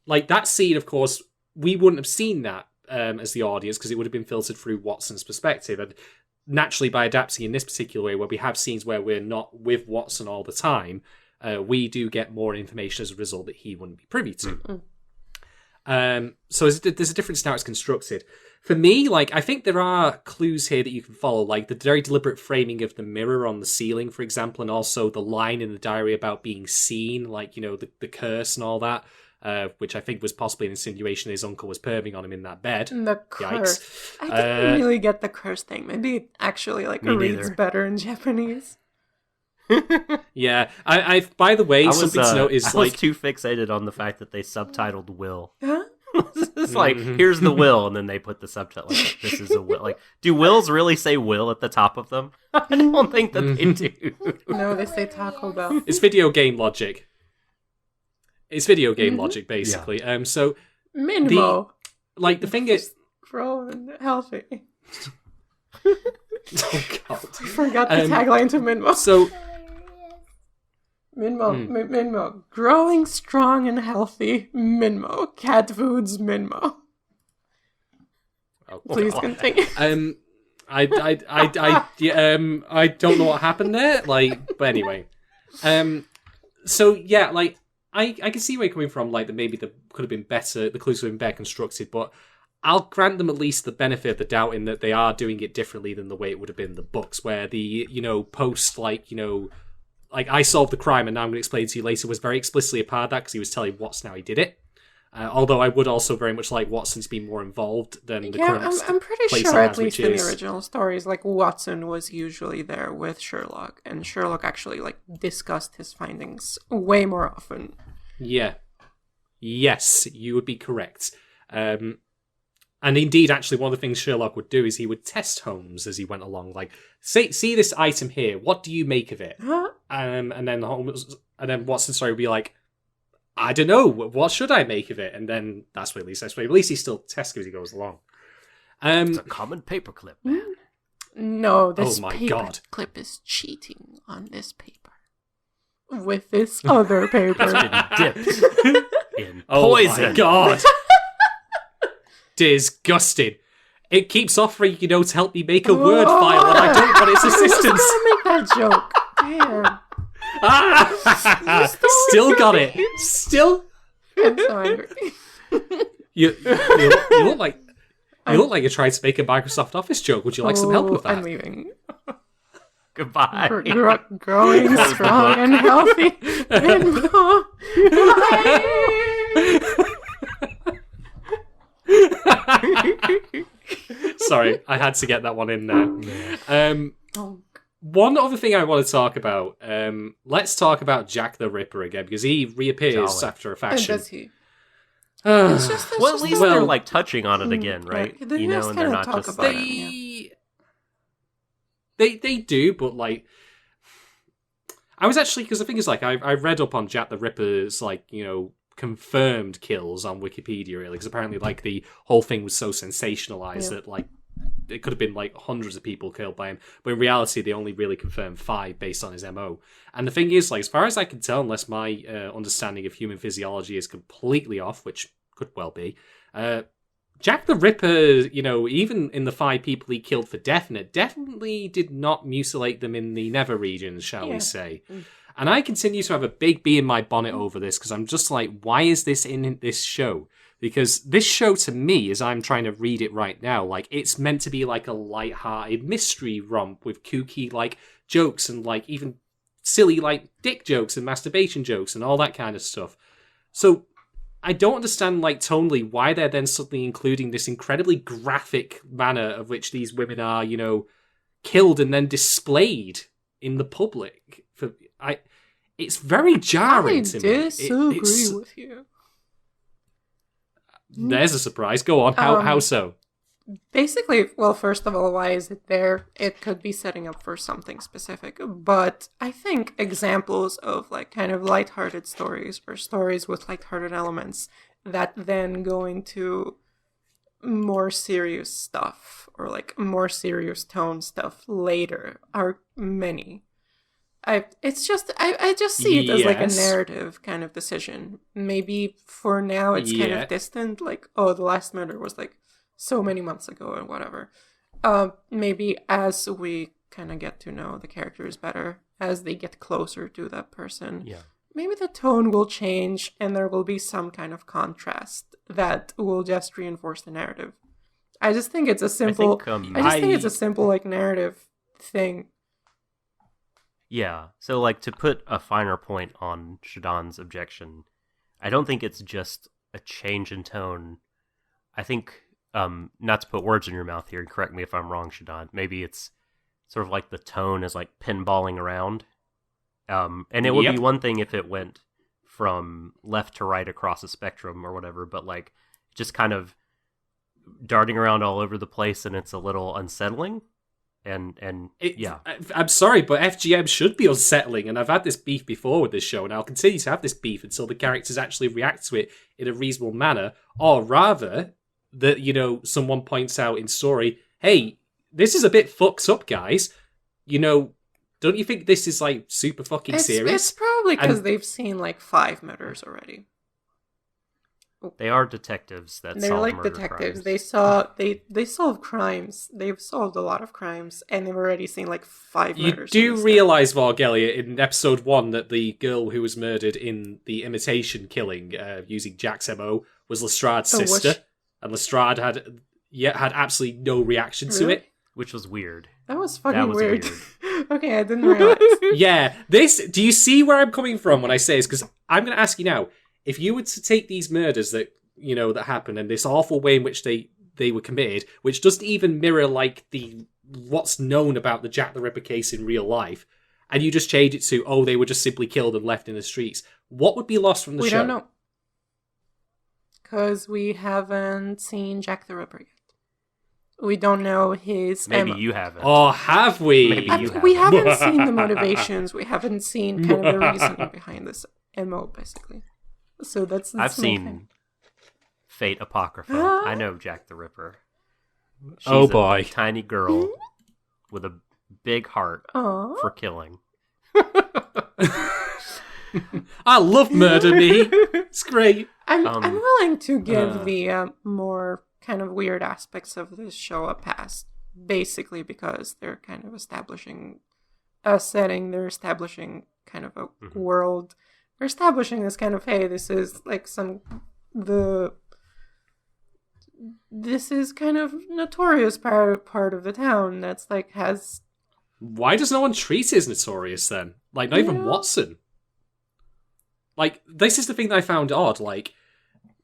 [SPEAKER 3] like that scene, of course, we wouldn't have seen that as the audience because it would have been filtered through Watson's perspective. And naturally, by adapting in this particular way, where we have scenes where we're not with Watson all the time, we do get more information as a result that he wouldn't be privy to. So there's a difference in how it's constructed. For me, like, I think there are clues here that you can follow, like the very deliberate framing of the mirror on the ceiling, for example, and also the line in the diary about being seen, like, you know, the curse and all that, which I think was possibly an insinuation his uncle was perving on him in that bed.
[SPEAKER 4] The curse.
[SPEAKER 3] Yikes.
[SPEAKER 4] I didn't really get the curse thing. Maybe it actually, like, reads better in Japanese.
[SPEAKER 3] Yeah. I by the way, something to note is,
[SPEAKER 1] I
[SPEAKER 3] like...
[SPEAKER 1] was too fixated on the fact that they subtitled Will.
[SPEAKER 4] Huh?
[SPEAKER 1] It's like, here's the will, and then they put the subtitle like, this is a will. Like, do wills really say will at the top of them? I don't think that they do.
[SPEAKER 4] No, they say Taco Bell.
[SPEAKER 3] It's video game logic. It's video game logic, basically.
[SPEAKER 1] Yeah.
[SPEAKER 3] So
[SPEAKER 4] Minmo.
[SPEAKER 3] the thing is...
[SPEAKER 4] Growing healthy.
[SPEAKER 3] Oh, God.
[SPEAKER 4] I forgot the tagline to Minmo.
[SPEAKER 3] So...
[SPEAKER 4] Minmo. Growing strong and healthy. Minmo. Cat foods. Minmo.
[SPEAKER 3] Oh,
[SPEAKER 4] Please continue.
[SPEAKER 3] I don't know what happened there. Like, but anyway. So yeah, like I can see where you're coming from. Like, that maybe the could have been better. The clues would have been better constructed, but I'll grant them at least the benefit of the doubt in that they are doing it differently than the way it would have been in the books, where the post like I solved the crime and now I'm going to explain to you later was very explicitly a part of that because he was telling Watson how he did it. Although I would also very much like Watson to be more involved than the current
[SPEAKER 4] I'm pretty
[SPEAKER 3] place
[SPEAKER 4] sure,
[SPEAKER 3] he
[SPEAKER 4] at
[SPEAKER 3] has,
[SPEAKER 4] least
[SPEAKER 3] which
[SPEAKER 4] in
[SPEAKER 3] is...
[SPEAKER 4] the original stories, like, Watson was usually there with Sherlock, and Sherlock actually, like, discussed his findings way more often.
[SPEAKER 3] Yeah. Yes, you would be correct. And indeed, actually, one of the things Sherlock would do is he would test Holmes as he went along. Like, see this item here. What do you make of it?
[SPEAKER 4] Huh?
[SPEAKER 3] And then Watson, would be like, I don't know. What should I make of it? And then that's what at least he still tests as he goes along.
[SPEAKER 1] It's a common paperclip, man.
[SPEAKER 4] No, this
[SPEAKER 3] Oh my
[SPEAKER 4] paper
[SPEAKER 3] God.
[SPEAKER 4] clip is cheating on this paper. With this other paper.
[SPEAKER 1] Dipped in
[SPEAKER 3] Oh
[SPEAKER 1] poison.
[SPEAKER 3] my God. Disgusting. It keeps offering, to help me make a word file, and I don't want its assistance.
[SPEAKER 4] I was gonna make that joke. Damn.
[SPEAKER 3] Still got it. Still.
[SPEAKER 4] I'm so angry.
[SPEAKER 3] You look like you're trying to make a Microsoft Office joke. Would you like some help with that?
[SPEAKER 4] I'm leaving.
[SPEAKER 1] Goodbye.
[SPEAKER 4] Growing strong and healthy.
[SPEAKER 3] Sorry, I had to get that one in there. One other thing I want to talk about. Let's talk about Jack the Ripper again, because he reappears after a fashion.
[SPEAKER 4] Does he?
[SPEAKER 1] Well, at least they're like touching on it again, right?
[SPEAKER 4] They
[SPEAKER 1] And
[SPEAKER 4] just
[SPEAKER 1] they're
[SPEAKER 4] kinda
[SPEAKER 1] not
[SPEAKER 4] talk
[SPEAKER 1] just
[SPEAKER 4] about
[SPEAKER 1] like
[SPEAKER 4] it.
[SPEAKER 3] They do, but like, I was actually, because the thing is, like, I read up on Jack the Ripper's confirmed kills on Wikipedia, really, because apparently like the whole thing was so sensationalized that like it could have been like hundreds of people killed by him, but in reality they only really confirmed 5 based on his MO. And the thing is, like, as far as I can tell, unless my understanding of human physiology is completely off, which could well be, Jack the Ripper, even in the 5 people he killed for definite, definitely did not mutilate them in the nether regions, shall we say. And I continue to have a big bee in my bonnet over this, because I'm just like, why is this in this show? Because this show, to me, as I'm trying to read it right now, like, it's meant to be like a light-hearted mystery romp with kooky, like, jokes and, like, even silly, like, dick jokes and masturbation jokes and all that kind of stuff. So I don't understand, like, tonally, why they're then suddenly including this incredibly graphic manner of which these women are, killed and then displayed in the public. It's very jarring to me.
[SPEAKER 4] I disagree with you.
[SPEAKER 3] There's a surprise. Go on. How so?
[SPEAKER 4] Basically, well, first of all, why is it there? It could be setting up for something specific. But I think examples of, like, kind of lighthearted stories or stories with lighthearted elements that then go into more serious stuff or, like, more serious tone stuff later are many. I just see it as like a narrative kind of decision. Maybe for now it's kind of distant, like, oh, the last murder was like so many months ago and whatever. Maybe as we kind of get to know the characters better, as they get closer to that person, maybe the tone will change and there will be some kind of contrast that will just reinforce the narrative. I just think it's a simple. I think it's a simple like narrative thing.
[SPEAKER 1] Yeah. So like to put a finer point on Shadon's objection, I don't think it's just a change in tone. I think, not to put words in your mouth here, and correct me if I'm wrong, Shadon, maybe it's sort of like the tone is like pinballing around. And it would be one thing if it went from left to right across a spectrum or whatever, but like just kind of darting around all over the place, and it's a little unsettling.
[SPEAKER 3] I'm sorry, but FGM should be unsettling, and I've had this beef before with this show, and I'll continue to have this beef until the characters actually react to it in a reasonable manner, or rather, that, you know, someone points out in story, hey, this is a bit fucked up, guys. You know, don't you think this is, like, super fucking serious?
[SPEAKER 4] It's probably because they've seen, like, 5 murders already.
[SPEAKER 1] They are detectives that
[SPEAKER 4] They're
[SPEAKER 1] solve
[SPEAKER 4] like
[SPEAKER 1] murder
[SPEAKER 4] detectives.
[SPEAKER 1] crimes.
[SPEAKER 4] They solve crimes. They've solved a lot of crimes, and they've already seen like 5 murders.
[SPEAKER 3] You do realise, Vargelia, in episode 1 that the girl who was murdered in the imitation killing using Jack's MO was Lestrade's sister, and Lestrade had absolutely no reaction to it,
[SPEAKER 1] which was weird.
[SPEAKER 4] That was fucking weird.
[SPEAKER 1] weird.
[SPEAKER 4] Okay, I didn't realize.
[SPEAKER 3] Yeah, do you see where I'm coming from when I say this? Because I'm going to ask you now. If you were to take these murders that, you know, that happened and this awful way in which they were committed, which doesn't even mirror like what's known about the Jack the Ripper case in real life, and you just change it to, oh, they were just simply killed and left in the streets, what would be lost from the show?
[SPEAKER 4] We don't know. Because we haven't seen Jack the Ripper yet. We don't know his...
[SPEAKER 1] Maybe you haven't.
[SPEAKER 3] Oh, have we?
[SPEAKER 1] Maybe you haven't.
[SPEAKER 4] We haven't seen the motivations. We haven't seen kind of the reason behind this MO, basically. So that's
[SPEAKER 1] I've seen
[SPEAKER 4] thing.
[SPEAKER 1] Fate Apocrypha. I know Jack the Ripper. She's
[SPEAKER 3] oh boy,
[SPEAKER 1] a tiny girl with a big heart for killing.
[SPEAKER 3] I love Murder Me. It's great.
[SPEAKER 4] I'm willing to give the more kind of weird aspects of this show a pass, basically because they're kind of establishing a setting. They're establishing kind of a world. We're establishing this kind of, hey, this is like this is kind of notorious part of the town that's like has...
[SPEAKER 3] Why does no one treat it as notorious then? Like, not even Watson. Like, this is the thing that I found odd, like,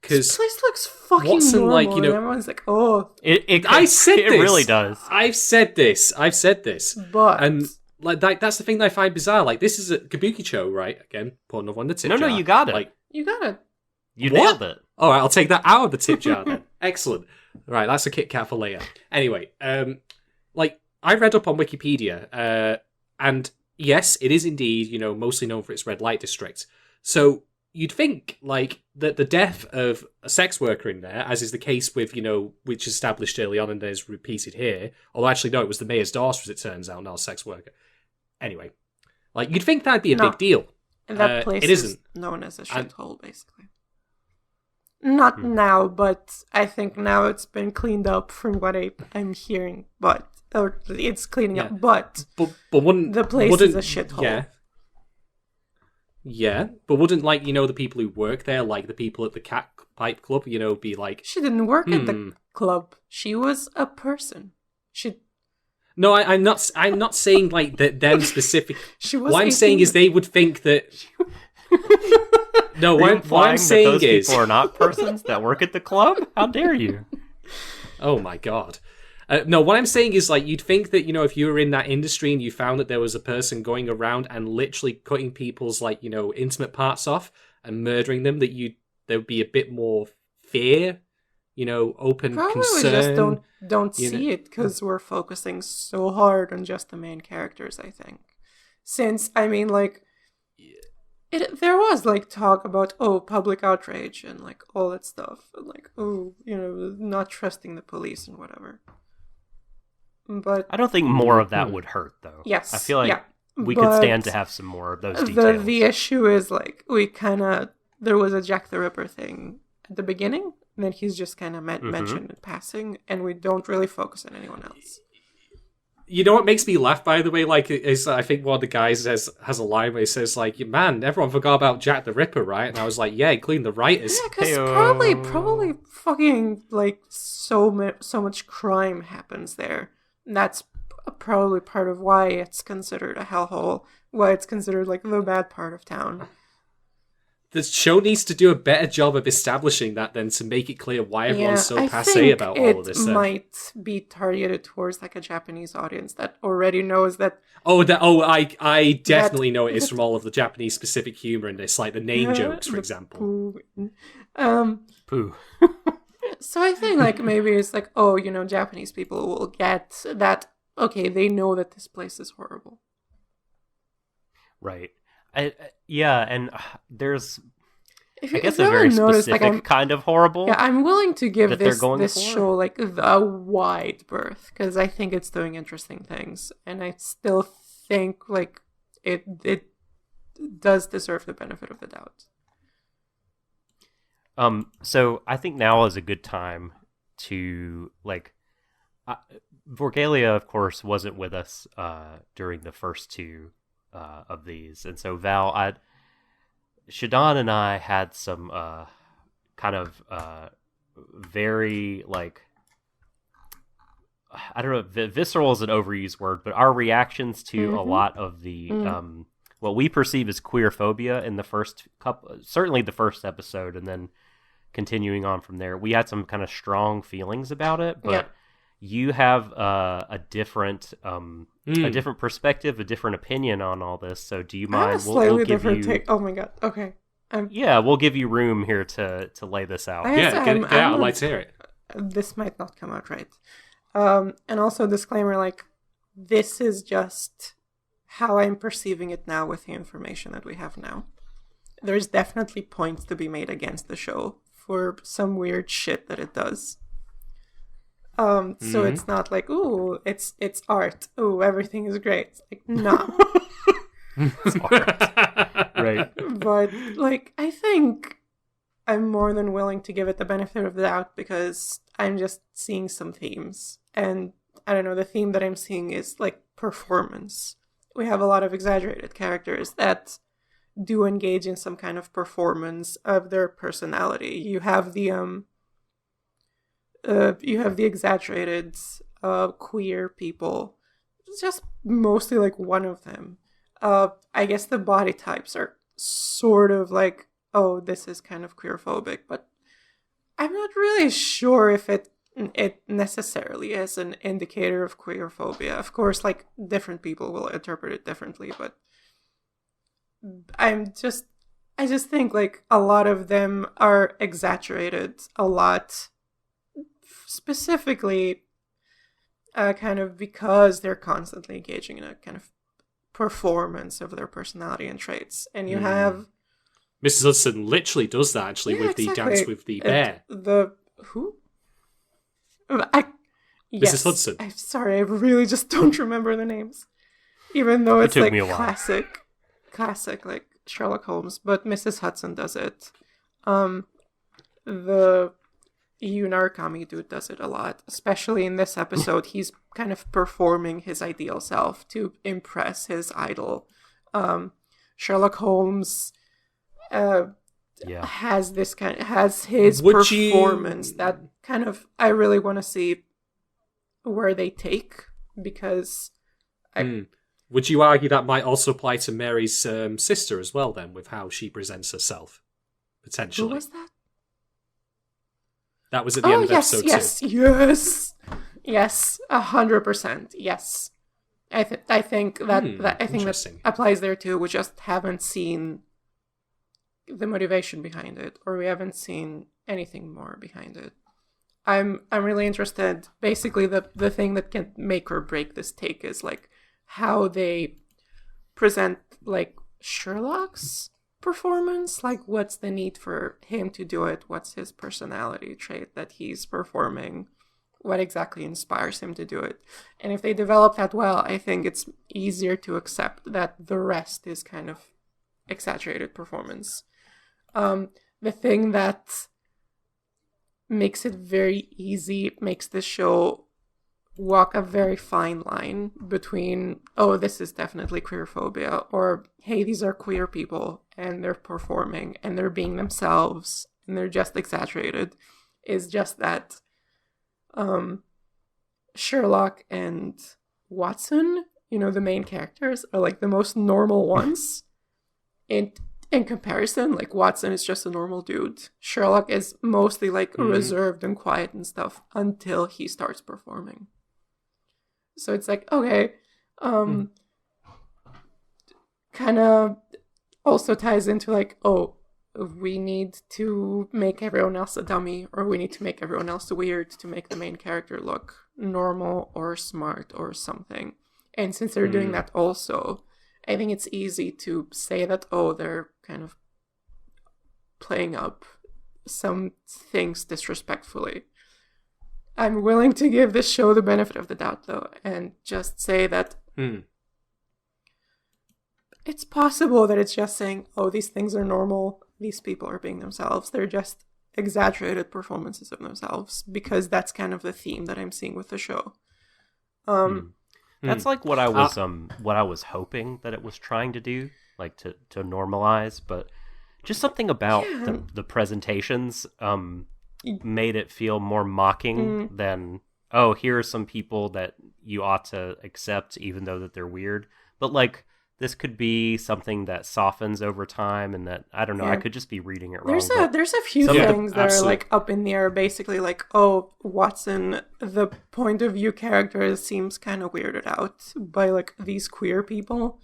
[SPEAKER 3] because...
[SPEAKER 4] This place looks fucking
[SPEAKER 3] Watson,
[SPEAKER 4] normal,
[SPEAKER 3] like, you know...
[SPEAKER 4] and everyone's like, oh...
[SPEAKER 3] I said this!
[SPEAKER 1] It really does.
[SPEAKER 3] I've said this.
[SPEAKER 4] But...
[SPEAKER 3] And... Like that's the thing that I find bizarre. Like, this is a Kabukicho, right? Again, put another one in the tip jar.
[SPEAKER 1] No, you got it.
[SPEAKER 3] Like,
[SPEAKER 4] you got it.
[SPEAKER 1] You nailed it.
[SPEAKER 3] All right, I'll take that out of the tip jar then. Excellent. Right, that's a Kit Kat for later. Anyway, like I read up on Wikipedia, and yes, it is indeed, you know, mostly known for its red light district. So you'd think like that the death of a sex worker in there, as is the case with, you know, which is established early on and is repeated here. Although actually, no, it was the mayor's daughter, as it turns out, not a sex worker. Anyway, like you'd think that'd be a big deal.
[SPEAKER 4] And that place
[SPEAKER 3] it isn't.
[SPEAKER 4] Is known as a shithole, basically. Not now, but I think now it's been cleaned up from what I'm hearing. Or it's cleaning up. But
[SPEAKER 3] wouldn't
[SPEAKER 4] the place is a shithole.
[SPEAKER 3] Yeah. Yeah, but wouldn't, like, you know, the people who work there, like the people at the Cat Pipe Club, you know, be like...
[SPEAKER 4] She didn't work at the club. She was a person.
[SPEAKER 3] No, I'm not saying, like, that them specific...
[SPEAKER 4] She was
[SPEAKER 3] what
[SPEAKER 4] 18.
[SPEAKER 3] I'm saying is they would think that... No, what I'm saying
[SPEAKER 1] those
[SPEAKER 3] is...
[SPEAKER 1] people are not persons that work at the club? How dare you?
[SPEAKER 3] Oh my god. No, what I'm saying is, like, you'd think that, you know, if you were in that industry and you found that there was a person going around and literally cutting people's, like, you know, intimate parts off and murdering them, that there would be a bit more fear, you know, open
[SPEAKER 4] Probably
[SPEAKER 3] concern.
[SPEAKER 4] We just don't see it because we're focusing so hard on just the main characters, I think. Since, I mean, like, there was, like, talk about, public outrage and, like, all that stuff. And, like, you know, not trusting the police and whatever. But
[SPEAKER 1] I don't think more of that would hurt, though.
[SPEAKER 4] Yes.
[SPEAKER 1] I feel like we could stand to have some more of those details.
[SPEAKER 4] The issue is, like, there was a Jack the Ripper thing at the beginning, and then he's just kind of mentioned in passing, and we don't really focus on anyone else.
[SPEAKER 3] You know what makes me laugh, by the way? Like, is I think one of the guys has a line where he says, like, "Man, everyone forgot about Jack the Ripper, right?" And I was like, "Yeah, including the writers."
[SPEAKER 4] Yeah, because
[SPEAKER 1] Heyo.
[SPEAKER 4] probably fucking like so much crime happens there. And that's probably part of why it's considered a hellhole. Why it's considered like the bad part of town.
[SPEAKER 3] The show needs to do a better job of establishing that, then, to make it clear why everyone's so
[SPEAKER 4] I
[SPEAKER 3] passé
[SPEAKER 4] think
[SPEAKER 3] about all of this.
[SPEAKER 4] It might be targeted towards like a Japanese audience that already knows that.
[SPEAKER 3] I definitely know it is from all of the Japanese specific humor in this, like the name jokes, for example.
[SPEAKER 1] Pooh.
[SPEAKER 4] So I think like maybe it's like, oh, Japanese people will get that. Okay, they know that this place is horrible.
[SPEAKER 1] Right. Yeah, and there's,
[SPEAKER 4] If
[SPEAKER 1] I
[SPEAKER 4] you-
[SPEAKER 1] guess,
[SPEAKER 4] if
[SPEAKER 1] a
[SPEAKER 4] you
[SPEAKER 1] very
[SPEAKER 4] haven't noticed, like,
[SPEAKER 1] specific kind of horrible.
[SPEAKER 4] Yeah, I'm willing to give
[SPEAKER 1] that they're
[SPEAKER 4] this
[SPEAKER 1] going
[SPEAKER 4] this
[SPEAKER 1] for.
[SPEAKER 4] show like a wide berth because I think it's doing interesting things, and I still think like it does deserve the benefit of the doubt.
[SPEAKER 1] So I think now is a good time to like. Vorgalia, of course, wasn't with us during the first two of these, and so Val, Shadon and I had some kind of very like, I don't know, visceral is an overused word, but our reactions to a lot of the what we perceive as queer phobia in the first couple, certainly the first episode, and then continuing on from there, we had some kind of strong feelings about it, but.
[SPEAKER 4] Yeah.
[SPEAKER 1] You have a different perspective, a different opinion on all this. So, do you
[SPEAKER 4] I have
[SPEAKER 1] mind?
[SPEAKER 4] a slightly
[SPEAKER 1] we'll give
[SPEAKER 4] different
[SPEAKER 1] you.
[SPEAKER 4] take. Oh my god. Okay.
[SPEAKER 1] Yeah, we'll give you room here to lay this out.
[SPEAKER 3] Yeah, get out. I'd like to hear it.
[SPEAKER 4] This might not come out right. And also disclaimer, like, this is just how I'm perceiving it now with the information that we have now. There's definitely points to be made against the show for some weird shit that it does. So it's not like, ooh, it's art. Ooh, everything is great. It's like, no.
[SPEAKER 1] It's art. Right.
[SPEAKER 4] But, like, I think I'm more than willing to give it the benefit of the doubt because I'm just seeing some themes. And, I don't know, the theme that I'm seeing is, like, performance. We have a lot of exaggerated characters that do engage in some kind of performance of their personality. You have the exaggerated queer people. It's just mostly like one of them. I guess the body types are sort of like, oh, this is kind of queerphobic, but I'm not really sure if it necessarily is an indicator of queerphobia. Of course, like, different people will interpret it differently, but I just think like a lot of them are exaggerated a lot. Specifically, kind of because they're constantly engaging in a kind of performance of their personality and traits. And you have...
[SPEAKER 3] Mrs. Hudson literally does that, actually, with the dance with the bear.
[SPEAKER 4] Who?
[SPEAKER 3] Mrs. Hudson.
[SPEAKER 4] I'm sorry, I really just don't remember the names. Even though it's
[SPEAKER 1] took
[SPEAKER 4] like
[SPEAKER 1] me a while.
[SPEAKER 4] classic, like Sherlock Holmes. But Mrs. Hudson does it. The Yu Narukami dude does it a lot. Especially in this episode, he's kind of performing his ideal self to impress his idol. Sherlock Holmes has this has his performance that kind of I really want to see where they take, because
[SPEAKER 3] would you argue that might also apply to Mary's sister as well, then, with how she presents herself, potentially?
[SPEAKER 4] Who was that?
[SPEAKER 3] That was at the end of episode 2.
[SPEAKER 4] Yes, 100%. Yes, I think that applies there too. We just haven't seen the motivation behind it, or we haven't seen anything more behind it. I'm really interested. Basically, the thing that can make or break this take is like how they present like Sherlock's performance. Like, what's the need for him to do it? What's his personality trait that he's performing? What exactly inspires him to do it? And if they develop that well, I think it's easier to accept that the rest is kind of exaggerated performance. The thing that makes it very easy, makes this show walk a very fine line between, oh, this is definitely queerphobia, or hey, these are queer people and they're performing and they're being themselves and they're just exaggerated, is just that Sherlock and Watson, the main characters, are like the most normal ones. In comparison, like Watson is just a normal dude. Sherlock is mostly like reserved and quiet and stuff until he starts performing. So it's like, okay, kind of also ties into like, oh, we need to make everyone else a dummy, or we need to make everyone else weird to make the main character look normal or smart or something. And since they're doing that also, I think it's easy to say that, oh, they're kind of playing up some things disrespectfully. I'm willing to give this show the benefit of the doubt, though, and just say that it's possible that it's just saying, oh, these things are normal, these people are being themselves. They're just exaggerated performances of themselves, because that's kind of the theme that I'm seeing with the show.
[SPEAKER 1] That's like what I was hoping that it was trying to do, like to normalize, but just something about the presentations made it feel more mocking than, oh, here are some people that you ought to accept even though that they're weird. But like, this could be something that softens over time, and that, I don't know, I could just be reading it wrong.
[SPEAKER 4] There's a few things that are like up in the air, basically like, oh, Watson, the point of view character, seems kind of weirded out by like these queer people.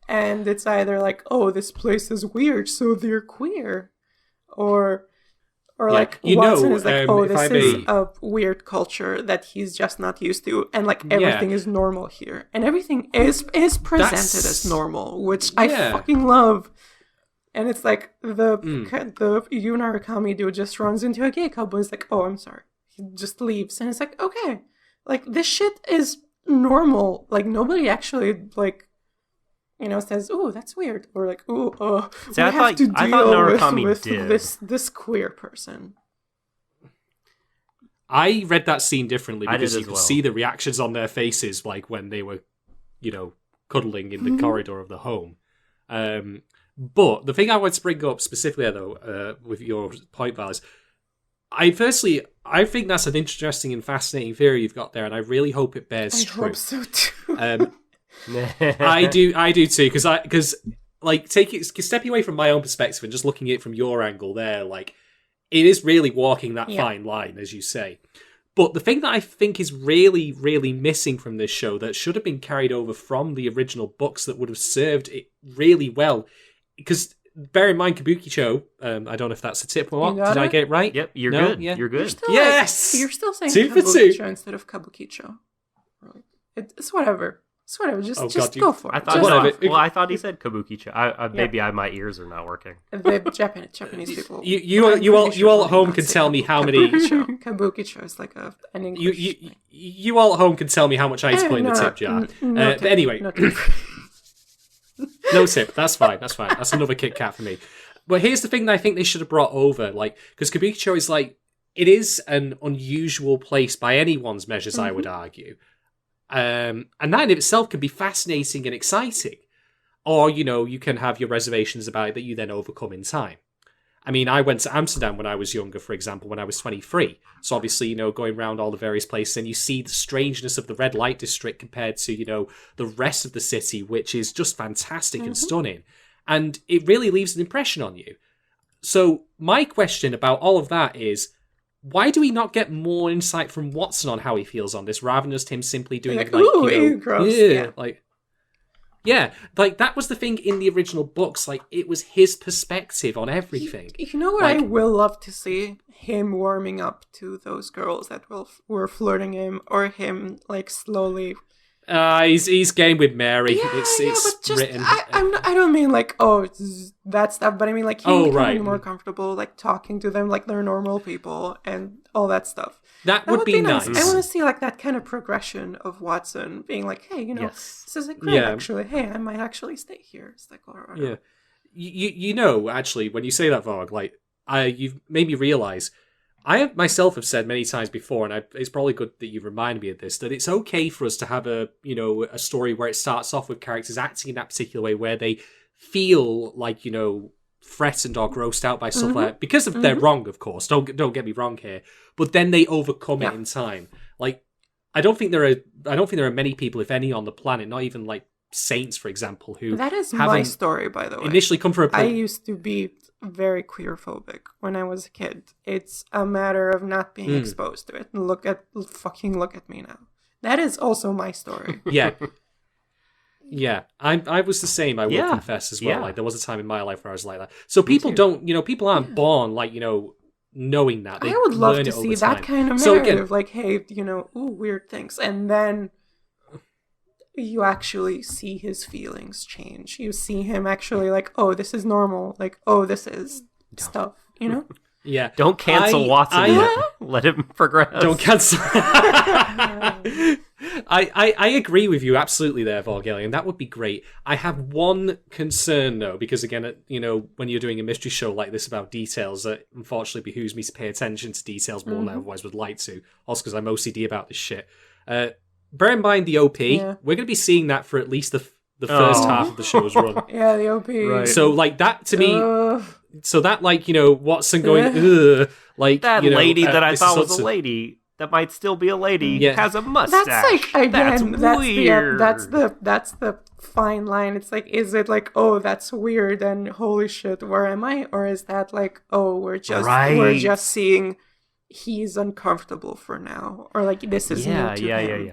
[SPEAKER 4] And it's either like, oh, this place is weird, so they're queer. Or like Watson is like, oh, this is a weird culture that he's just not used to, and like everything is normal here, and everything is presented as normal, which I fucking love. And it's like the Yu Narukami dude just runs into a gay couple and is like, oh, I'm sorry. He just leaves, and it's like, okay, like this shit is normal. Like nobody actually like, says, "Oh, that's weird," or like, "Oh, we have to deal with this queer person."
[SPEAKER 3] I read that scene differently because you could see the reactions on their faces, like when they were, cuddling in the corridor of the home. But the thing I want to bring up specifically, though, with your point, Val, is I think that's an interesting and fascinating theory you've got there, and I really hope it bears true. I hope so too. I do too, because stepping away from my own perspective and just looking at it from your angle there, like it is really walking that fine line, as you say. But the thing that I think is really, really missing from this show that should have been carried over from the original books that would have served it really well, because bear in mind, Kabukicho, I don't know if that's a tip or what. Did I get it right?
[SPEAKER 1] Yep, you're good. Yeah. You're good.
[SPEAKER 4] You're still saying Kabukicho instead of Kabukicho. It's whatever. Just go for it.
[SPEAKER 1] I thought he said Kabukicho. Maybe my ears are not working.
[SPEAKER 4] The Japanese people.
[SPEAKER 3] You all at home can tell me how many.
[SPEAKER 4] Kabukicho is like an English.
[SPEAKER 3] You all at home can tell me how much I need to put in the tip jar. But anyway, no tip. That's fine. That's another Kit Kat for me. But here's the thing that I think they should have brought over, like, because Kabukicho is like, it is an unusual place by anyone's measures, I would argue. And that in itself can be fascinating and exciting. Or, you can have your reservations about it that you then overcome in time. I mean, I went to Amsterdam when I was younger, for example, when I was 23. So obviously, going around all the various places, and you see the strangeness of the red light district compared to, the rest of the city, which is just fantastic and stunning. And it really leaves an impression on you. So my question about all of that is, why do we not get more insight from Watson on how he feels on this, rather than just him simply doing gross. Like that was the thing in the original books. Like it was his perspective on everything.
[SPEAKER 4] You know what I will love to see? Him warming up to those girls that were flirting him, or him like slowly.
[SPEAKER 3] He's game with Mary. It's
[SPEAKER 4] but just,
[SPEAKER 3] written.
[SPEAKER 4] I don't mean like that stuff, but I mean like he becoming more comfortable, like talking to them like they're normal people and all that stuff.
[SPEAKER 3] That would be nice.
[SPEAKER 4] I want to see like that kind of progression of Watson being like, hey, this is like great. Actually, hey, I might actually stay here. It's like, all right.
[SPEAKER 3] Yeah, actually, when you say that, Varg, like you've made me realize I have myself have said many times before, and it's probably good that you remind me of this, that it's okay for us to have a story where it starts off with characters acting in that particular way, where they feel like, threatened or grossed out by stuff like that, because they're wrong, of course. Don't get me wrong here, but then they overcome it in time. Like, I don't think there are many people, if any, on the planet, not even like saints, for example, who
[SPEAKER 4] that is my story, by the way.
[SPEAKER 3] Initially come from
[SPEAKER 4] I used to be very queerphobic when I was a kid. It's a matter of not being exposed to it. Look at me now. That is also my story.
[SPEAKER 3] Yeah, I was the same. I will confess as well. Like, there was a time in my life where I was like that. So people don't, people aren't born like knowing that. They
[SPEAKER 4] I would love
[SPEAKER 3] learn
[SPEAKER 4] to
[SPEAKER 3] it over
[SPEAKER 4] see
[SPEAKER 3] time.
[SPEAKER 4] that kind of
[SPEAKER 3] So
[SPEAKER 4] narrative.
[SPEAKER 3] again,
[SPEAKER 4] Like, hey, weird things, and then you actually see his feelings change. You see him actually like, oh, this is normal. Like, oh, this is stuff.
[SPEAKER 3] yeah.
[SPEAKER 1] Don't cancel Watson yet. Let him progress.
[SPEAKER 3] Don't cancel. I agree with you absolutely there, Vorgelian. That would be great. I have one concern though, because again, when you're doing a mystery show like this about details, that unfortunately behooves me to pay attention to details more than I otherwise would like to. Also, because I'm OCD about this shit. Bear in mind the OP. We're going to be seeing that for at least the first half of the show's run.
[SPEAKER 4] Yeah, the OP.
[SPEAKER 1] Right.
[SPEAKER 3] So like that to me. So that Watson going like
[SPEAKER 1] that lady that I thought was
[SPEAKER 3] sorts
[SPEAKER 1] a lady that might still be a lady has a mustache.
[SPEAKER 4] That's like, again, that's
[SPEAKER 1] weird.
[SPEAKER 4] that's the fine line. It's like, is it like, oh, that's weird and holy shit, where am I? Or is that like, oh, we're just seeing he's uncomfortable for now, or like this is new to him.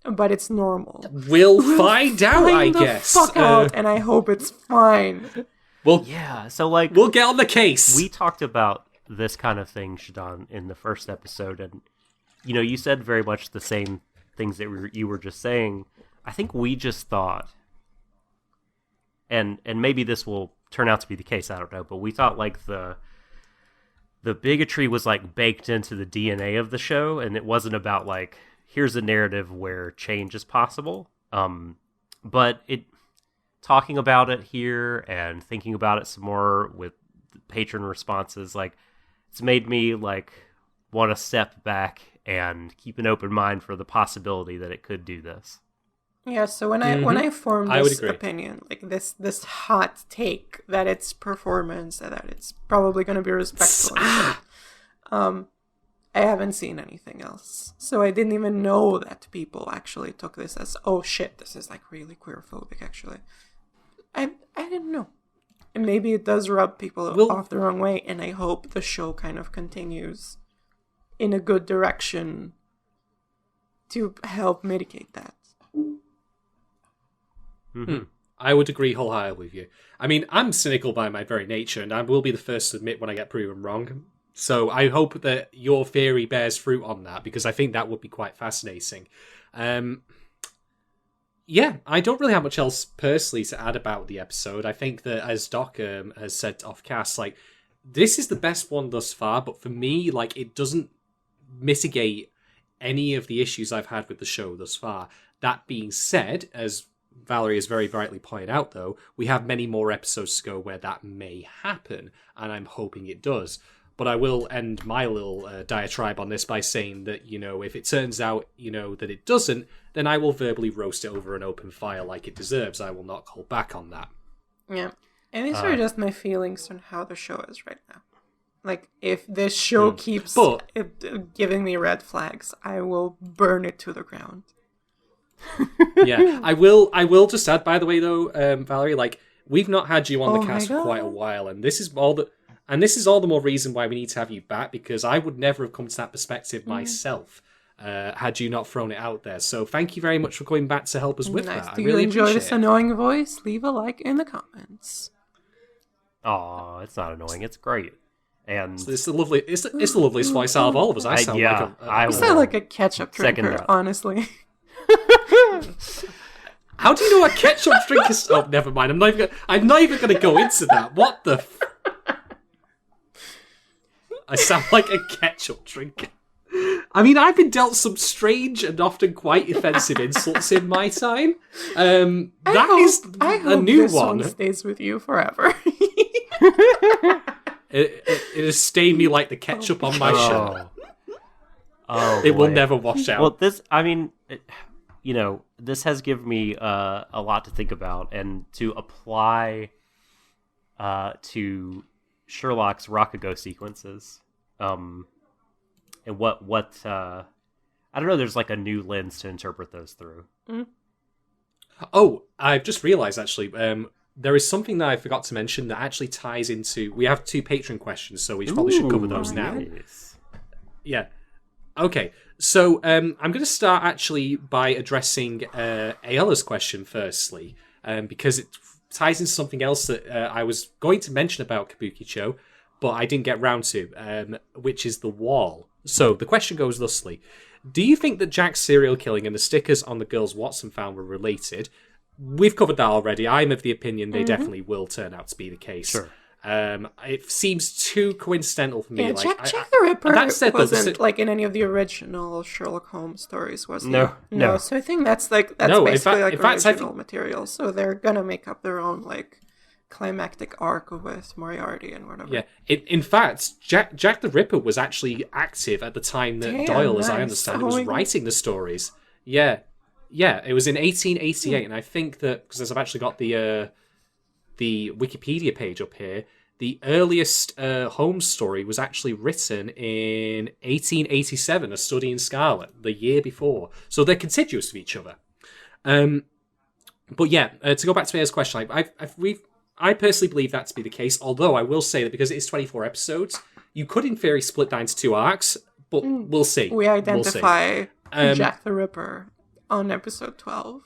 [SPEAKER 4] But it's normal.
[SPEAKER 3] We'll find out, I
[SPEAKER 4] the
[SPEAKER 3] guess.
[SPEAKER 4] Fuck out, and I hope it's fine.
[SPEAKER 3] Well,
[SPEAKER 1] so like
[SPEAKER 3] we'll get on the case.
[SPEAKER 1] We talked about this kind of thing, Shadon, in the first episode, and you said very much the same things that you were just saying. I think we just thought, and maybe this will turn out to be the case. I don't know, but we thought like the bigotry was like baked into the DNA of the show, and it wasn't about like, here's a narrative where change is possible. But talking about it here and thinking about it some more with patron responses, like, it's made me like want to step back and keep an open mind for the possibility that it could do this.
[SPEAKER 4] Yeah, so when I formed this opinion, like this hot take that it's performance, that it's probably going to be respectful, I haven't seen anything else. So I didn't even know that people actually took this as, oh shit, this is like really queerphobic, actually. I didn't know. And maybe it does rub people off the wrong way, and I hope the show kind of continues in a good direction to help mitigate that.
[SPEAKER 3] I would agree wholeheartedly with you. I mean, I'm cynical by my very nature, and I will be the first to admit when I get proven wrong. So I hope that your theory bears fruit on that, because I think that would be quite fascinating. Yeah, I don't really have much else personally to add about the episode. I think that, as Doc has said off cast, like, this is the best one thus far, but for me, like, it doesn't mitigate any of the issues I've had with the show thus far. That being said, as Valerie has very rightly pointed out, though, we have many more episodes to go where that may happen, and I'm hoping it does. But I will end my little diatribe on this by saying that, if it turns out, that it doesn't, then I will verbally roast it over an open fire like it deserves. I will not hold back on that.
[SPEAKER 4] Yeah. And these are just my feelings on how the show is right now. Like, if this show keeps giving me red flags, I will burn it to the ground.
[SPEAKER 3] Yeah. I will just add, by the way, though, Valerie, like, we've not had you on the cast for quite a while, and this is all the more reason why we need to have you back, because I would never have come to that perspective myself had you not thrown it out there. So thank you very much for coming back to help us with that.
[SPEAKER 4] Do you enjoy this annoying voice? Leave a like in the comments.
[SPEAKER 1] Oh, it's not annoying. It's great. And
[SPEAKER 3] it's the loveliest voice out of all of us. I
[SPEAKER 4] sound like a ketchup drinker, honestly.
[SPEAKER 3] How do you know a ketchup drink is? Oh, never mind. I'm not even going to go into that. What the? I sound like a ketchup drinker. I mean, I've been dealt some strange and often quite offensive insults in my time.
[SPEAKER 4] I hope
[SPEAKER 3] a new
[SPEAKER 4] this one stays with you forever.
[SPEAKER 3] It has stained me like the ketchup on my shirt.
[SPEAKER 1] Oh,
[SPEAKER 3] It will
[SPEAKER 1] boy.
[SPEAKER 3] never wash out.
[SPEAKER 1] Well, this has given me a lot to think about and to apply to Sherlock's Rakugo sequences. And what I don't know, there's like a new lens to interpret those through.
[SPEAKER 3] Oh, I've just realised actually, there is something that I forgot to mention that actually ties into. We have 2 Patreon questions, so we probably should cover those now.
[SPEAKER 1] Nice.
[SPEAKER 3] Yeah. Okay. So I'm going to start actually by addressing Ayala's question firstly, because it ties into something else that I was going to mention about Kabukicho, but I didn't get round to, which is the wall. So the question goes thusly. Do you think that Jack's serial killing and the stickers on the girls Watson found were related? We've covered that already. I'm of the opinion they definitely will turn out to be the case.
[SPEAKER 1] Sure.
[SPEAKER 3] It seems too coincidental for me.
[SPEAKER 4] Yeah,
[SPEAKER 3] like,
[SPEAKER 4] Jack the Ripper
[SPEAKER 3] that said,
[SPEAKER 4] wasn't like in any of the original Sherlock Holmes stories, was he?
[SPEAKER 1] No.
[SPEAKER 4] So I think that's basically original material. So they're gonna make up their own like climactic arc with Moriarty and whatever.
[SPEAKER 3] Yeah. In fact, Jack the Ripper was actually active at the time that Doyle, as I understand it, was writing the stories. Yeah. Yeah, it was in 1888, and I think that, because I've actually got the Wikipedia page up here, the earliest Holmes story was actually written in 1887, A Study in Scarlet, the year before. So they're contiguous to each other. But yeah, to go back to Maya's question, I personally believe that to be the case, although I will say that because it is 24 episodes, you could in theory split that into 2 arcs, but we'll see.
[SPEAKER 4] We identify Jack the Ripper on episode 12.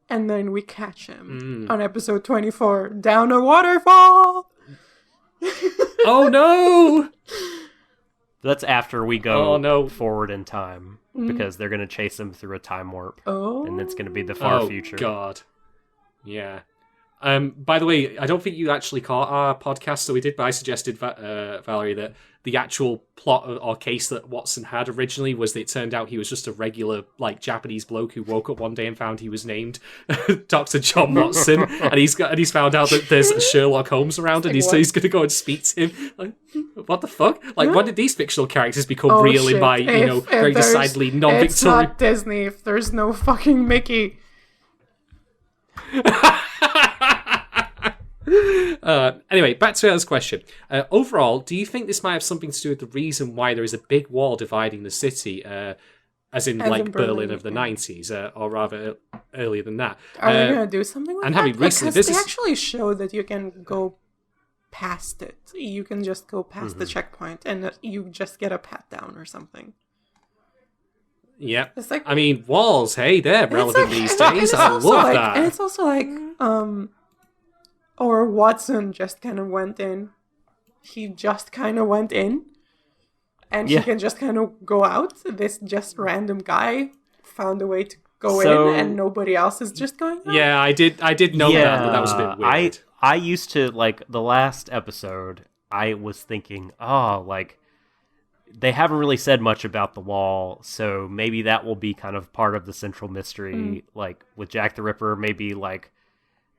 [SPEAKER 4] And then we catch him on episode 24 down a waterfall.
[SPEAKER 3] Oh no!
[SPEAKER 1] That's after we go forward in time, because they're going to chase him through a time warp.
[SPEAKER 4] Oh.
[SPEAKER 1] And it's going to be the far future.
[SPEAKER 3] Oh god. Yeah. By the way, I don't think you actually caught our podcast that we did, but I suggested, Valerie, that the actual plot or case that Watson had originally was that it turned out he was just a regular, like, Japanese bloke who woke up one day and found he was named Dr. John Watson, and he's found out that there's a Sherlock Holmes around, and he's going to go and speak to him. Like, what the fuck? Like, when did these fictional characters become real in my, very decidedly non-Victorian...
[SPEAKER 4] It's not Disney if there's no fucking Mickey.
[SPEAKER 3] Anyway, back to Ella's question. Overall, do you think this might have something to do with the reason why there is a big wall dividing the city, as in Berlin of the 90s, or rather earlier than that?
[SPEAKER 4] Are they going to do something with that?
[SPEAKER 3] Because
[SPEAKER 4] they actually show that you can go past it. You can just go past the checkpoint and you just get a pat down or something.
[SPEAKER 3] Yeah.
[SPEAKER 4] It's like,
[SPEAKER 3] I mean, walls, hey, they're relevant these days. I love that.
[SPEAKER 4] And it's also like, or Watson just kind of went in. He just kind of went in. And he can just kind of go out. This just random guy found a way to go in, and nobody else is just going out.
[SPEAKER 3] Yeah, I did know that was a bit weird.
[SPEAKER 1] I used to, like, the last episode, I was thinking, they haven't really said much about the wall, so maybe that will be kind of part of the central mystery, like, with Jack the Ripper, maybe, like,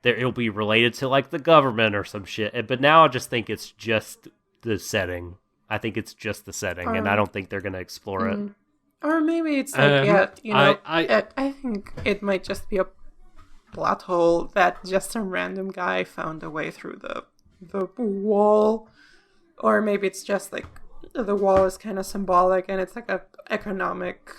[SPEAKER 1] it'll be related to, like, the government or some shit. But now I just think it's just the setting. I think it's just the setting, and I don't think they're going to explore it.
[SPEAKER 4] Or maybe it's like, I think it might just be a plot hole that just some random guy found a way through the wall. Or maybe it's just like the wall is kind of symbolic, and it's like a economic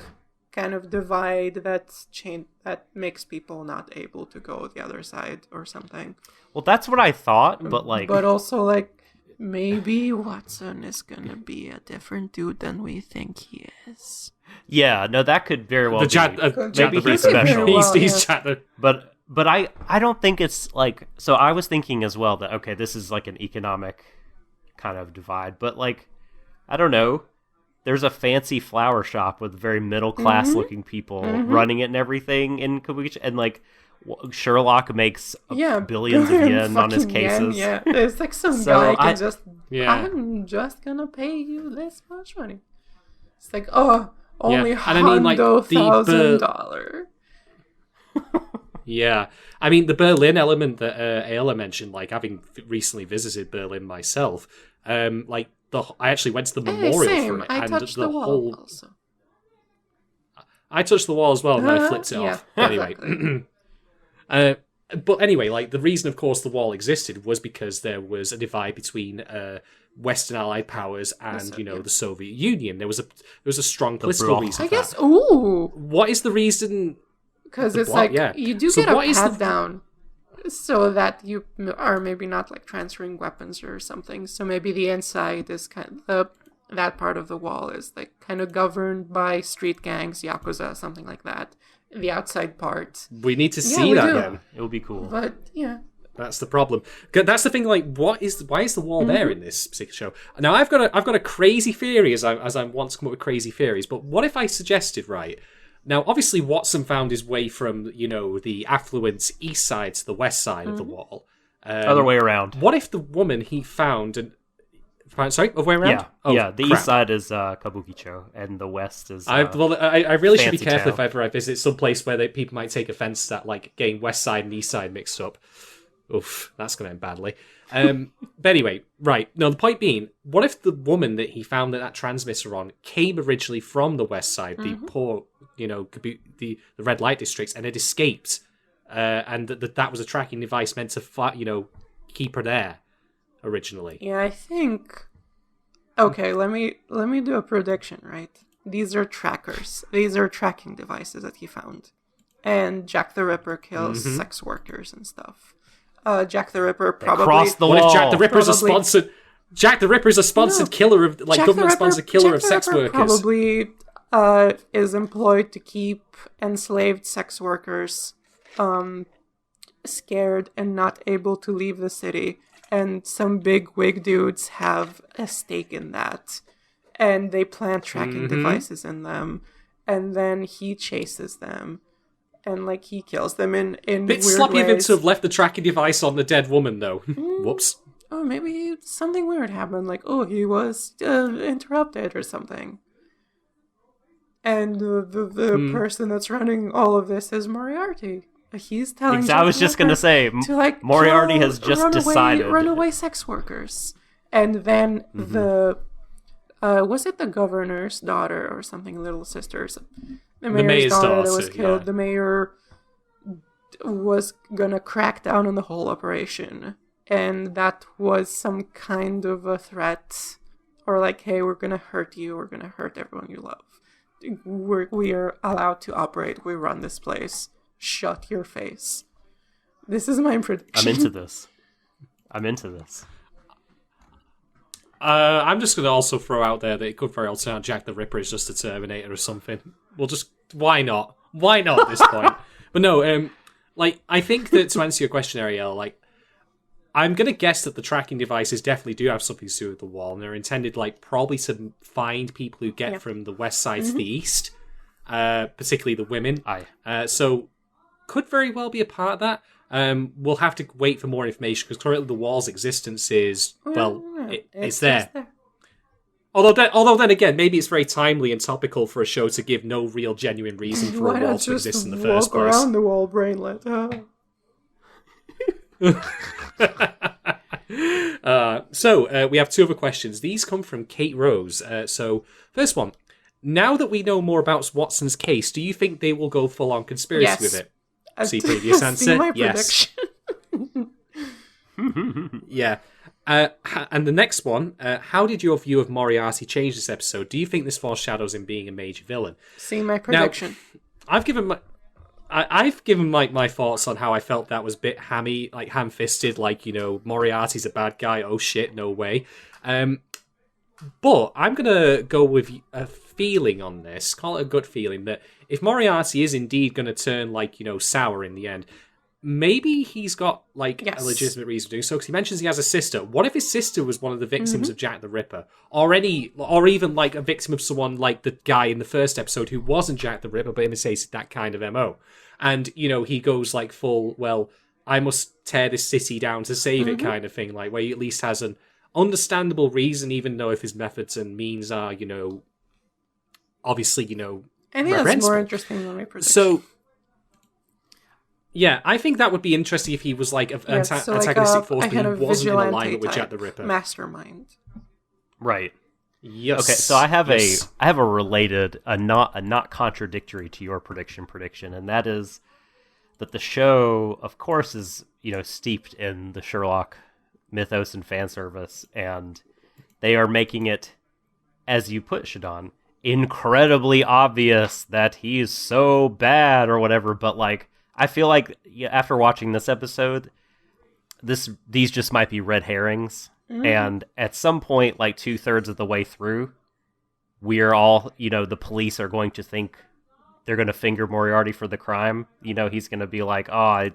[SPEAKER 4] kind of divide that makes people not able to go the other side or something.
[SPEAKER 1] Well, that's what I thought, but
[SPEAKER 4] also like maybe Watson is gonna be a different dude than we think he is.
[SPEAKER 1] Yeah, no, that could very well be.
[SPEAKER 3] Maybe he's special. He's Jack.
[SPEAKER 1] But I don't think it's like. So I was thinking as well that okay, this is like an economic kind of divide, but like I don't know. There's a fancy flower shop with very middle class looking people running it and everything in Kabukicho, and like Sherlock makes billions of yen on his cases.
[SPEAKER 4] Yeah, it's like some guy can just. I'm just gonna pay you this much money. It's like only $100,000.
[SPEAKER 3] Yeah. I mean, the Berlin element that Ayla mentioned, like, having recently visited Berlin myself, like, I actually went to the memorial
[SPEAKER 4] same.
[SPEAKER 3] for it.
[SPEAKER 4] I
[SPEAKER 3] and
[SPEAKER 4] touched the wall
[SPEAKER 3] whole...
[SPEAKER 4] also.
[SPEAKER 3] I touched the wall as well, and I flipped it
[SPEAKER 4] Yeah,
[SPEAKER 3] off. But anyway.
[SPEAKER 4] exactly.
[SPEAKER 3] But anyway, like, the reason, of course, the wall existed was because there was a divide between Western Allied powers and, the Soviet Union. There was a strong political reason
[SPEAKER 4] I
[SPEAKER 3] for
[SPEAKER 4] guess,
[SPEAKER 3] that.
[SPEAKER 4] ooh.
[SPEAKER 3] What is the reason?
[SPEAKER 4] Because it's
[SPEAKER 3] block,
[SPEAKER 4] like,
[SPEAKER 3] yeah.
[SPEAKER 4] you do
[SPEAKER 3] So
[SPEAKER 4] get a
[SPEAKER 3] what is the-
[SPEAKER 4] pat down so that you are maybe not, like, transferring weapons or something. So maybe the inside is kind of, that part of the wall is, like, kind of governed by street gangs, Yakuza, something like that. The outside part.
[SPEAKER 3] We need to see
[SPEAKER 4] we
[SPEAKER 3] that
[SPEAKER 4] do.
[SPEAKER 3] then.
[SPEAKER 1] It would be cool.
[SPEAKER 4] But, yeah.
[SPEAKER 3] That's the problem. That's the thing. Like, why is the wall there in this particular show? Now, I've got a crazy theory, as I want to come up with crazy theories. But what if I suggested, right? Now, obviously, Watson found his way from the affluent east side to the west side of the wall.
[SPEAKER 1] Other way around.
[SPEAKER 3] What if the woman he found? Sorry, other way around.
[SPEAKER 1] Yeah,
[SPEAKER 3] Oh,
[SPEAKER 1] yeah. The
[SPEAKER 3] crap.
[SPEAKER 1] east side is Kabukicho, and the west is.
[SPEAKER 3] I really should be
[SPEAKER 1] Fancy
[SPEAKER 3] careful
[SPEAKER 1] town.
[SPEAKER 3] if ever I visit some place where people might take offence at like getting west side and east side mixed up. Oof, that's going to end badly. But anyway, right. No, the point being, what if the woman that he found that transmitter on came originally from the west side, the poor, the red light districts, and had escaped, and that was a tracking device meant to, keep her there originally.
[SPEAKER 4] Yeah, I think. Okay, let me do a prediction. Right, these are trackers. These are tracking devices that he found, and Jack the Ripper kills sex workers and stuff. Jack the Ripper probably
[SPEAKER 1] crossed the
[SPEAKER 3] What
[SPEAKER 1] wall.
[SPEAKER 3] if Jack the Ripper's
[SPEAKER 4] Probably-
[SPEAKER 3] a sponsored? Jack the Ripper's a sponsored killer of government-sponsored killer of sex workers.
[SPEAKER 4] Probably is employed to keep enslaved sex workers scared and not able to leave the city. And some big wig dudes have a stake in that. And they plant tracking devices in them. And then he chases them. And, like, he kills them in
[SPEAKER 3] Bit
[SPEAKER 4] weird
[SPEAKER 3] sloppy of him
[SPEAKER 4] ways.
[SPEAKER 3] to have left the tracking device on the dead woman, though. Whoops.
[SPEAKER 4] Oh, maybe something weird happened. Like, oh, he was interrupted or something. And the person that's running all of this is Moriarty. He's telling
[SPEAKER 1] I was
[SPEAKER 4] Jack
[SPEAKER 1] just going to say,
[SPEAKER 4] to, like,
[SPEAKER 1] Moriarty
[SPEAKER 4] kill
[SPEAKER 1] has just decided.
[SPEAKER 4] runaway sex workers. And then the was it the governor's daughter or something, little sisters? The mayor's daughter that was killed.
[SPEAKER 3] yeah.
[SPEAKER 4] The mayor was gonna crack down on the whole operation, and that was some kind of a threat, or like, hey, we're gonna hurt you. We're gonna hurt everyone you love. We are allowed to operate. We run this place. Shut your face. This is my prediction.
[SPEAKER 1] I'm into this.
[SPEAKER 3] I'm just going to also throw out there that it could very well turn out Jack the Ripper is just a Terminator or something. We'll just... Why not? Why not at this point? But no, I think that to answer your question, Ariel, like, I'm going to guess that the tracking devices definitely do have something to do with the wall, and they're intended, like, probably to find people who get from the west side to the east, particularly the women.
[SPEAKER 1] Aye.
[SPEAKER 3] So, could very well be a part of that. We'll have to wait for more information, because currently the wall's existence is, it's there. Although then again, maybe it's very timely and topical for a show to give no real genuine reason for
[SPEAKER 4] Why
[SPEAKER 3] a wall
[SPEAKER 4] not
[SPEAKER 3] to
[SPEAKER 4] just
[SPEAKER 3] exist in the first
[SPEAKER 4] walk
[SPEAKER 3] place.
[SPEAKER 4] around the wall, brainlet?
[SPEAKER 3] So we have two other questions. These come from Kate Rose. So first one: now that we know more about Watson's case, do you think they will go full on conspiracy
[SPEAKER 4] Yes.
[SPEAKER 3] with it? See previous answer.
[SPEAKER 4] See my
[SPEAKER 3] Yes.
[SPEAKER 4] prediction.
[SPEAKER 3] Yeah. And the next one: how did your view of Moriarty change this episode? Do you think this foreshadows him being a major villain?
[SPEAKER 4] See my prediction.
[SPEAKER 3] I've given my thoughts on how I felt that was a bit hammy, like ham-fisted, like, Moriarty's a bad guy, oh shit, no way. But I'm going to go with a feeling on this, call it a gut feeling, that if Moriarty is indeed going to turn, like, sour in the end, maybe he's got, like, a legitimate reason to do so, because he mentions he has a sister. What if his sister was one of the victims of Jack the Ripper? Or even, like, a victim of someone like the guy in the first episode who wasn't Jack the Ripper, but imitated that kind of MO. And, he goes, like, full, well, I must tear this city down to save it kind of thing, like, where he at least has an understandable reason, even though if his methods and means are, obviously,
[SPEAKER 4] I think that's more
[SPEAKER 3] reprehensible.
[SPEAKER 4] interesting than my prediction.
[SPEAKER 3] So, Yeah, I think that would be interesting if he was like an antagonistic force, but he wasn't in alignment with Jack the Ripper.
[SPEAKER 4] Mastermind.
[SPEAKER 1] Right.
[SPEAKER 3] Yes.
[SPEAKER 1] Okay, so I have a related, a not contradictory to your prediction, and that is that the show, of course, is steeped in the Sherlock mythos and fan service, and they are making it, as you put, Shadon, incredibly obvious that he's so bad or whatever. But like, I feel like after watching this episode, these just might be red herrings. And at some point, like 2/3 of the way through, we're all, the police are going to think they're going to finger Moriarty for the crime. He's going to be like, all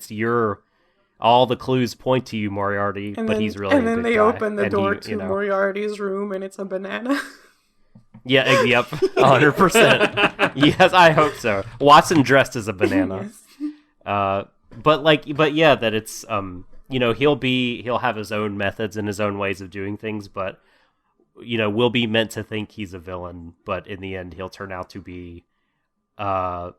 [SPEAKER 1] the clues point to you, Moriarty, he's really a good guy.
[SPEAKER 4] And then they open the door to Moriarty's room and it's a banana.
[SPEAKER 1] Yeah, yep, 100%. Yes, I hope so. Watson dressed as a banana. Yes. But yeah, that it's, he'll have his own methods and his own ways of doing things, but, we'll be meant to think he's a villain, but in the end, he'll turn out to be, not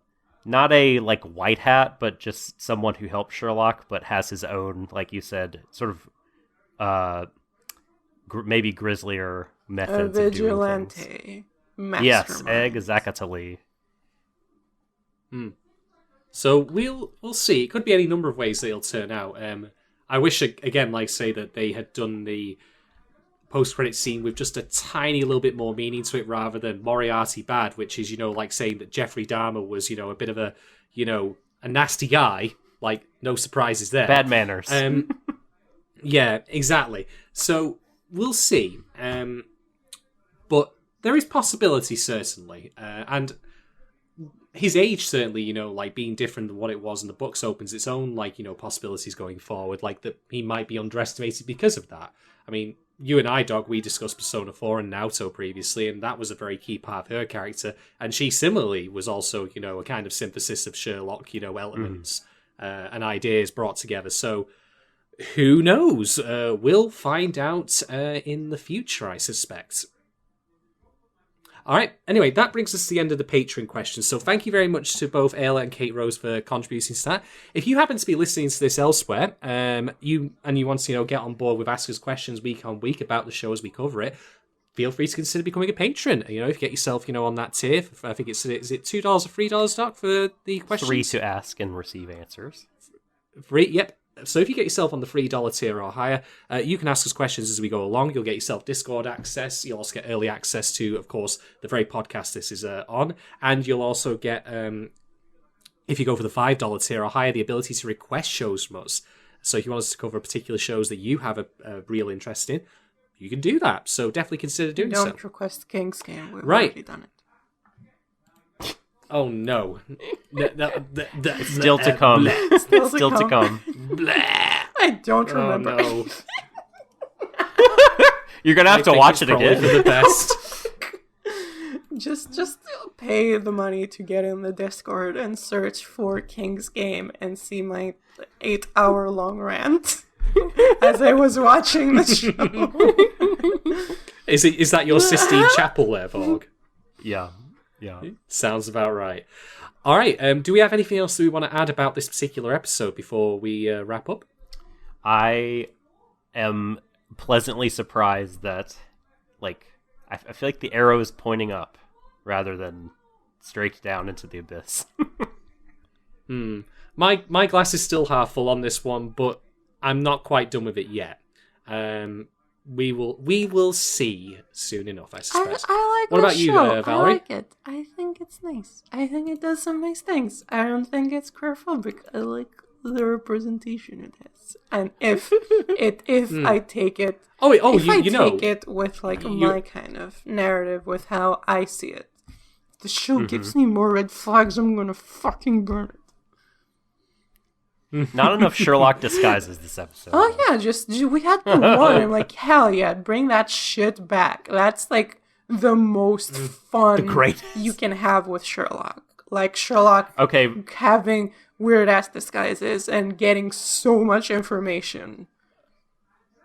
[SPEAKER 1] a, like, white hat, but just someone who helps Sherlock, but has his own, like you said, sort of, maybe grislier methods of doing things. Mastermind. Yes, exactly.
[SPEAKER 3] So we'll see. It could be any number of ways that it'll turn out. I wish, again, like say that they had done the post-credit scene with just a tiny little bit more meaning to it rather than Moriarty bad, which is, like saying that Jeffrey Dahmer was, a bit of a, a nasty guy. Like, no surprises there.
[SPEAKER 1] Bad manners.
[SPEAKER 3] Yeah, exactly. So we'll see. But there is possibility, certainly. And his age, certainly, like being different than what it was in the books opens its own, like, possibilities going forward, like that he might be underestimated because of that. I mean, you and I, Dog, we discussed Persona 4 and Naoto previously, and that was a very key part of her character. And she similarly was also, a kind of synthesis of Sherlock, elements and ideas brought together. So who knows? We'll find out in the future, I suspect. All right. Anyway, that brings us to the end of the Patreon questions. So thank you very much to both Ayla and Kate Rose for contributing to that. If you happen to be listening to this elsewhere, you want to get on board with Ask Us questions week on week about the show as we cover it, feel free to consider becoming a patron. If you get yourself on that tier, I think is it $2 or $3, Doc, for the questions?
[SPEAKER 1] Free to ask and receive answers.
[SPEAKER 3] Free, yep. So if you get yourself on the $3 tier or higher, you can ask us questions as we go along. You'll get yourself Discord access. You'll also get early access to, of course, the very podcast this is on. And you'll also get, if you go for the $5 tier or higher, the ability to request shows from us. So if you want us to cover particular shows that you have a real interest in, you can do that. So definitely consider doing so.
[SPEAKER 4] Don't request King's Game. We've already done it.
[SPEAKER 3] Oh no!
[SPEAKER 1] Still to come. Still to come.
[SPEAKER 4] I don't remember.
[SPEAKER 3] No.
[SPEAKER 1] You're gonna have to watch it again.
[SPEAKER 3] For the best.
[SPEAKER 4] Just pay the money to get in the Discord and search for King's Game and see my 8-hour-long rant as I was watching the show.
[SPEAKER 3] Is that your Sistine Chapel there, Vorg?
[SPEAKER 1] Yeah. Yeah.
[SPEAKER 3] Sounds about right. All right. Do we have anything else that we want to add about this particular episode before we wrap up?
[SPEAKER 1] I am pleasantly surprised that, I feel like the arrow is pointing up rather than straight down into the abyss.
[SPEAKER 3] My glass is still half full on this one, but I'm not quite done with it yet. We will see soon enough, I suspect.
[SPEAKER 4] I like
[SPEAKER 3] what about you, Valerie?
[SPEAKER 4] I like it. I think it's nice. I think it does some nice things. I don't think it's queerphobic. I like the representation it has. And if I take it, take it with my kind of narrative, with how I see it, the show gives me more red flags. I'm gonna fucking burn it.
[SPEAKER 1] Not enough Sherlock disguises this episode.
[SPEAKER 4] Oh yeah, we had the one. I'm like, hell yeah, bring that shit back. That's the most fun you can have with Sherlock. Like Sherlock having weird ass disguises and getting so much information.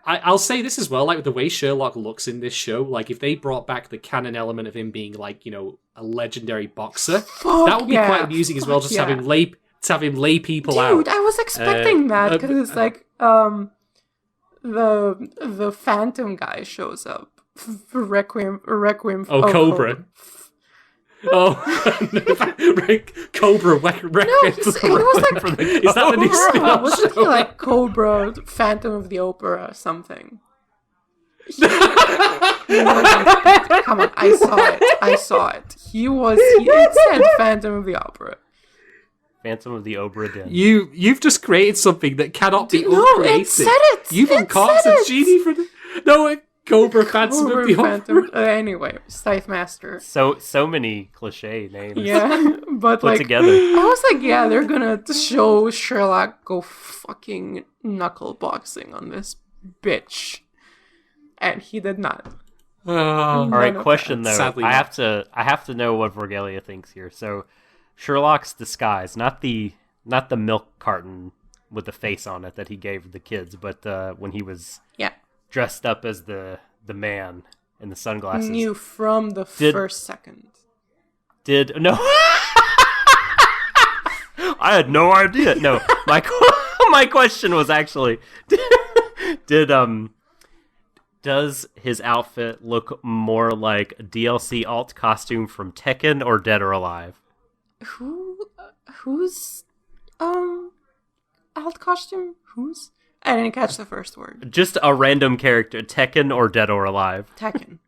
[SPEAKER 3] I'll say this as well, like the way Sherlock looks in this show, like if they brought back the canon element of him being a legendary boxer, that would be quite amusing as well, just having to have him lay people out.
[SPEAKER 4] Dude, I was expecting that because it's like the Phantom guy shows up. Requiem.
[SPEAKER 3] Cobra. Oh, Cobra.
[SPEAKER 4] No, it was like
[SPEAKER 3] is that the new spin-off
[SPEAKER 4] wasn't
[SPEAKER 3] show?
[SPEAKER 4] he like Cobra, Phantom of the Opera, something? Come on, I saw it. It said Phantom of the Opera.
[SPEAKER 1] Phantom of the Opera Den.
[SPEAKER 3] You've just created something that cannot be
[SPEAKER 4] No,
[SPEAKER 3] uncreated.
[SPEAKER 4] it said it.
[SPEAKER 3] You've uncocked a genie for the... No, Cobra Phantom of the Opera.
[SPEAKER 4] Anyway, Scythe Master.
[SPEAKER 1] So many cliche names.
[SPEAKER 4] Yeah, but
[SPEAKER 1] Put
[SPEAKER 4] like
[SPEAKER 1] together.
[SPEAKER 4] I was like, yeah, they're gonna show Sherlock go fucking knuckle boxing on this bitch, and he did not.
[SPEAKER 1] All right, question though.
[SPEAKER 3] Sadly
[SPEAKER 1] I
[SPEAKER 3] not.
[SPEAKER 1] have to know what Vergelia thinks here. So, Sherlock's disguise, not the milk carton with the face on it that he gave the kids, but when he was dressed up as the man in the sunglasses.
[SPEAKER 4] Knew from the first second.
[SPEAKER 1] No. I had no idea. No, my question was actually, does his outfit look more like a DLC alt costume from Tekken or Dead or Alive?
[SPEAKER 4] Who's alt costume? Who's? I didn't catch the first word.
[SPEAKER 1] Just a random character, Tekken or Dead or Alive.
[SPEAKER 4] Tekken,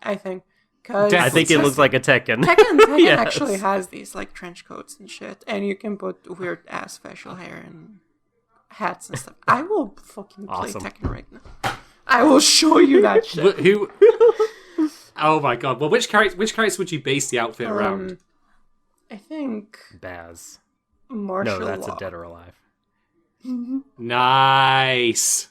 [SPEAKER 4] I think.
[SPEAKER 1] I think it looks like a Tekken.
[SPEAKER 4] Tekken
[SPEAKER 1] Yes.
[SPEAKER 4] actually has these like trench coats and shit, and you can put weird ass facial hair and hats and stuff. I will fucking play
[SPEAKER 1] Awesome.
[SPEAKER 4] Tekken right now. I will show you that shit.
[SPEAKER 3] Who? Oh my god! Well, which characters would you base the outfit around?
[SPEAKER 4] I think
[SPEAKER 1] Baz.
[SPEAKER 4] martial
[SPEAKER 1] No, that's
[SPEAKER 4] law.
[SPEAKER 1] a Dead or Alive.
[SPEAKER 3] Nice.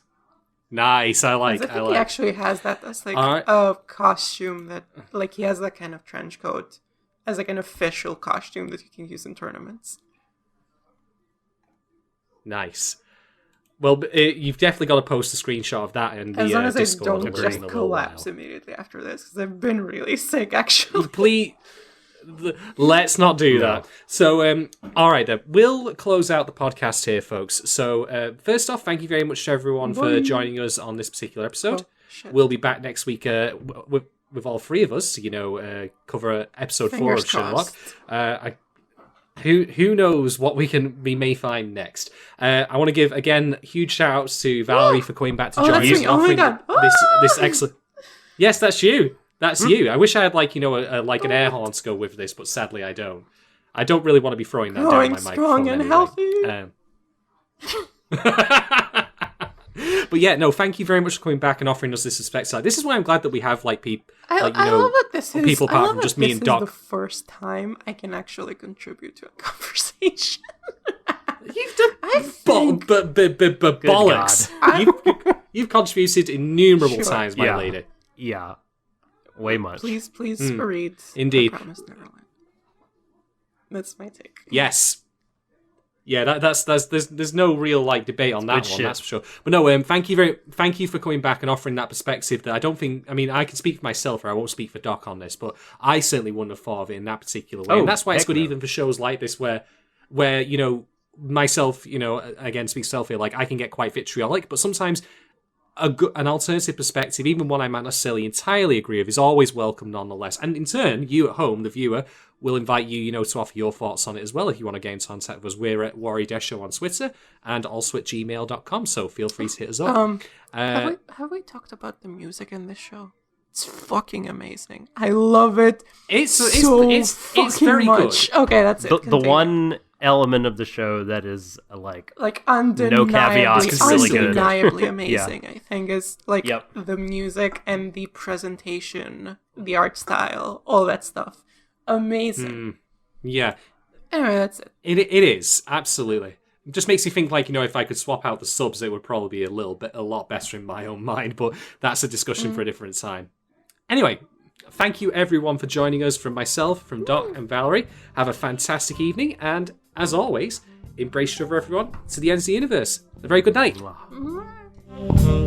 [SPEAKER 3] I like.
[SPEAKER 4] I think he actually has that as like a costume that, like, he has that kind of trench coat as like an official costume that you can use in tournaments.
[SPEAKER 3] Nice. Well, you've definitely got to post a screenshot of that in the
[SPEAKER 4] As long as
[SPEAKER 3] Discord.
[SPEAKER 4] I
[SPEAKER 3] and
[SPEAKER 4] don't
[SPEAKER 3] we'll bring
[SPEAKER 4] just
[SPEAKER 3] in a little
[SPEAKER 4] collapse
[SPEAKER 3] while.
[SPEAKER 4] immediately after this, because I've been really sick actually.
[SPEAKER 3] Please, let's not do that. So, all right, then. We'll close out the podcast here, folks. So, first off, thank you very much to everyone for joining us on this particular episode.
[SPEAKER 4] Oh, shit.
[SPEAKER 3] We'll be back next week with all three of us to, cover episode 4
[SPEAKER 4] Fingers
[SPEAKER 3] of Sherlock.
[SPEAKER 4] crossed.
[SPEAKER 3] Who knows what we may find next? I want to give again huge shout outs to Valerie for coming back to join
[SPEAKER 4] that's
[SPEAKER 3] us.
[SPEAKER 4] me.
[SPEAKER 3] and
[SPEAKER 4] Oh my
[SPEAKER 3] offering
[SPEAKER 4] God.
[SPEAKER 3] this excellent. Yes, that's you. That's you. I wish I had an air horn to go with this, but sadly I don't. I don't really want to be throwing that down
[SPEAKER 4] Growing
[SPEAKER 3] my
[SPEAKER 4] strong
[SPEAKER 3] microphone
[SPEAKER 4] and
[SPEAKER 3] healthy. But yeah, no, thank you very much for coming back and offering us this perspective. This is why I'm glad that we have people.
[SPEAKER 4] I love that this is.
[SPEAKER 3] people
[SPEAKER 4] I
[SPEAKER 3] apart
[SPEAKER 4] love
[SPEAKER 3] from just
[SPEAKER 4] that
[SPEAKER 3] me
[SPEAKER 4] this
[SPEAKER 3] and
[SPEAKER 4] is
[SPEAKER 3] Doc.
[SPEAKER 4] the first time I can actually contribute to a conversation.
[SPEAKER 3] You've done
[SPEAKER 4] I think-
[SPEAKER 3] bollocks. You've contributed innumerable
[SPEAKER 4] Sure.
[SPEAKER 3] times, my lady.
[SPEAKER 1] Yeah. Way much.
[SPEAKER 4] Please read.
[SPEAKER 3] Indeed.
[SPEAKER 4] I Promise Neverland. That's my take.
[SPEAKER 3] Yes. Yeah, that's there's no real debate on that one,
[SPEAKER 1] good shit.
[SPEAKER 3] that's for sure. But no, thank you for coming back and offering that perspective that I don't think, I mean, I can speak for myself or I won't speak for Doc on this, but I certainly wouldn't have thought of it in that particular way.
[SPEAKER 1] Oh,
[SPEAKER 3] And that's why it's
[SPEAKER 1] heck
[SPEAKER 3] good
[SPEAKER 1] no.
[SPEAKER 3] even for shows like this where myself, again, speak self here, I can get quite vitriolic, but sometimes an alternative perspective, even one I might not necessarily entirely agree with, is always welcome nonetheless. And in turn, you at home, the viewer, will invite you, to offer your thoughts on it as well if you want to get in contact with us. We're at Warui Deshou on Twitter and also at gmail.com, so feel free to hit us up.
[SPEAKER 4] Have we talked about the music in this show? It's fucking amazing. I love it.
[SPEAKER 3] It's
[SPEAKER 4] fucking
[SPEAKER 3] very
[SPEAKER 4] much.
[SPEAKER 3] good.
[SPEAKER 4] Okay, that's it.
[SPEAKER 1] The
[SPEAKER 4] Continue.
[SPEAKER 1] one element of the show that is
[SPEAKER 4] like undeniably,
[SPEAKER 1] caveats,
[SPEAKER 3] it's really good.
[SPEAKER 4] undeniably amazing. I think is
[SPEAKER 1] Yep.
[SPEAKER 4] the music and the presentation, the art style, all that stuff. Amazing.
[SPEAKER 3] Yeah,
[SPEAKER 4] Anyway, that's it.
[SPEAKER 3] it is, absolutely. It just makes you think if I could swap out the subs, it would probably be a lot better in my own mind, but that's a discussion for a different time. Anyway, thank you everyone for joining us, from myself, from Doc and Valerie. Have a fantastic evening, and as always, embrace each other, everyone, to the ends of the universe. A very good night.
[SPEAKER 1] Mwah.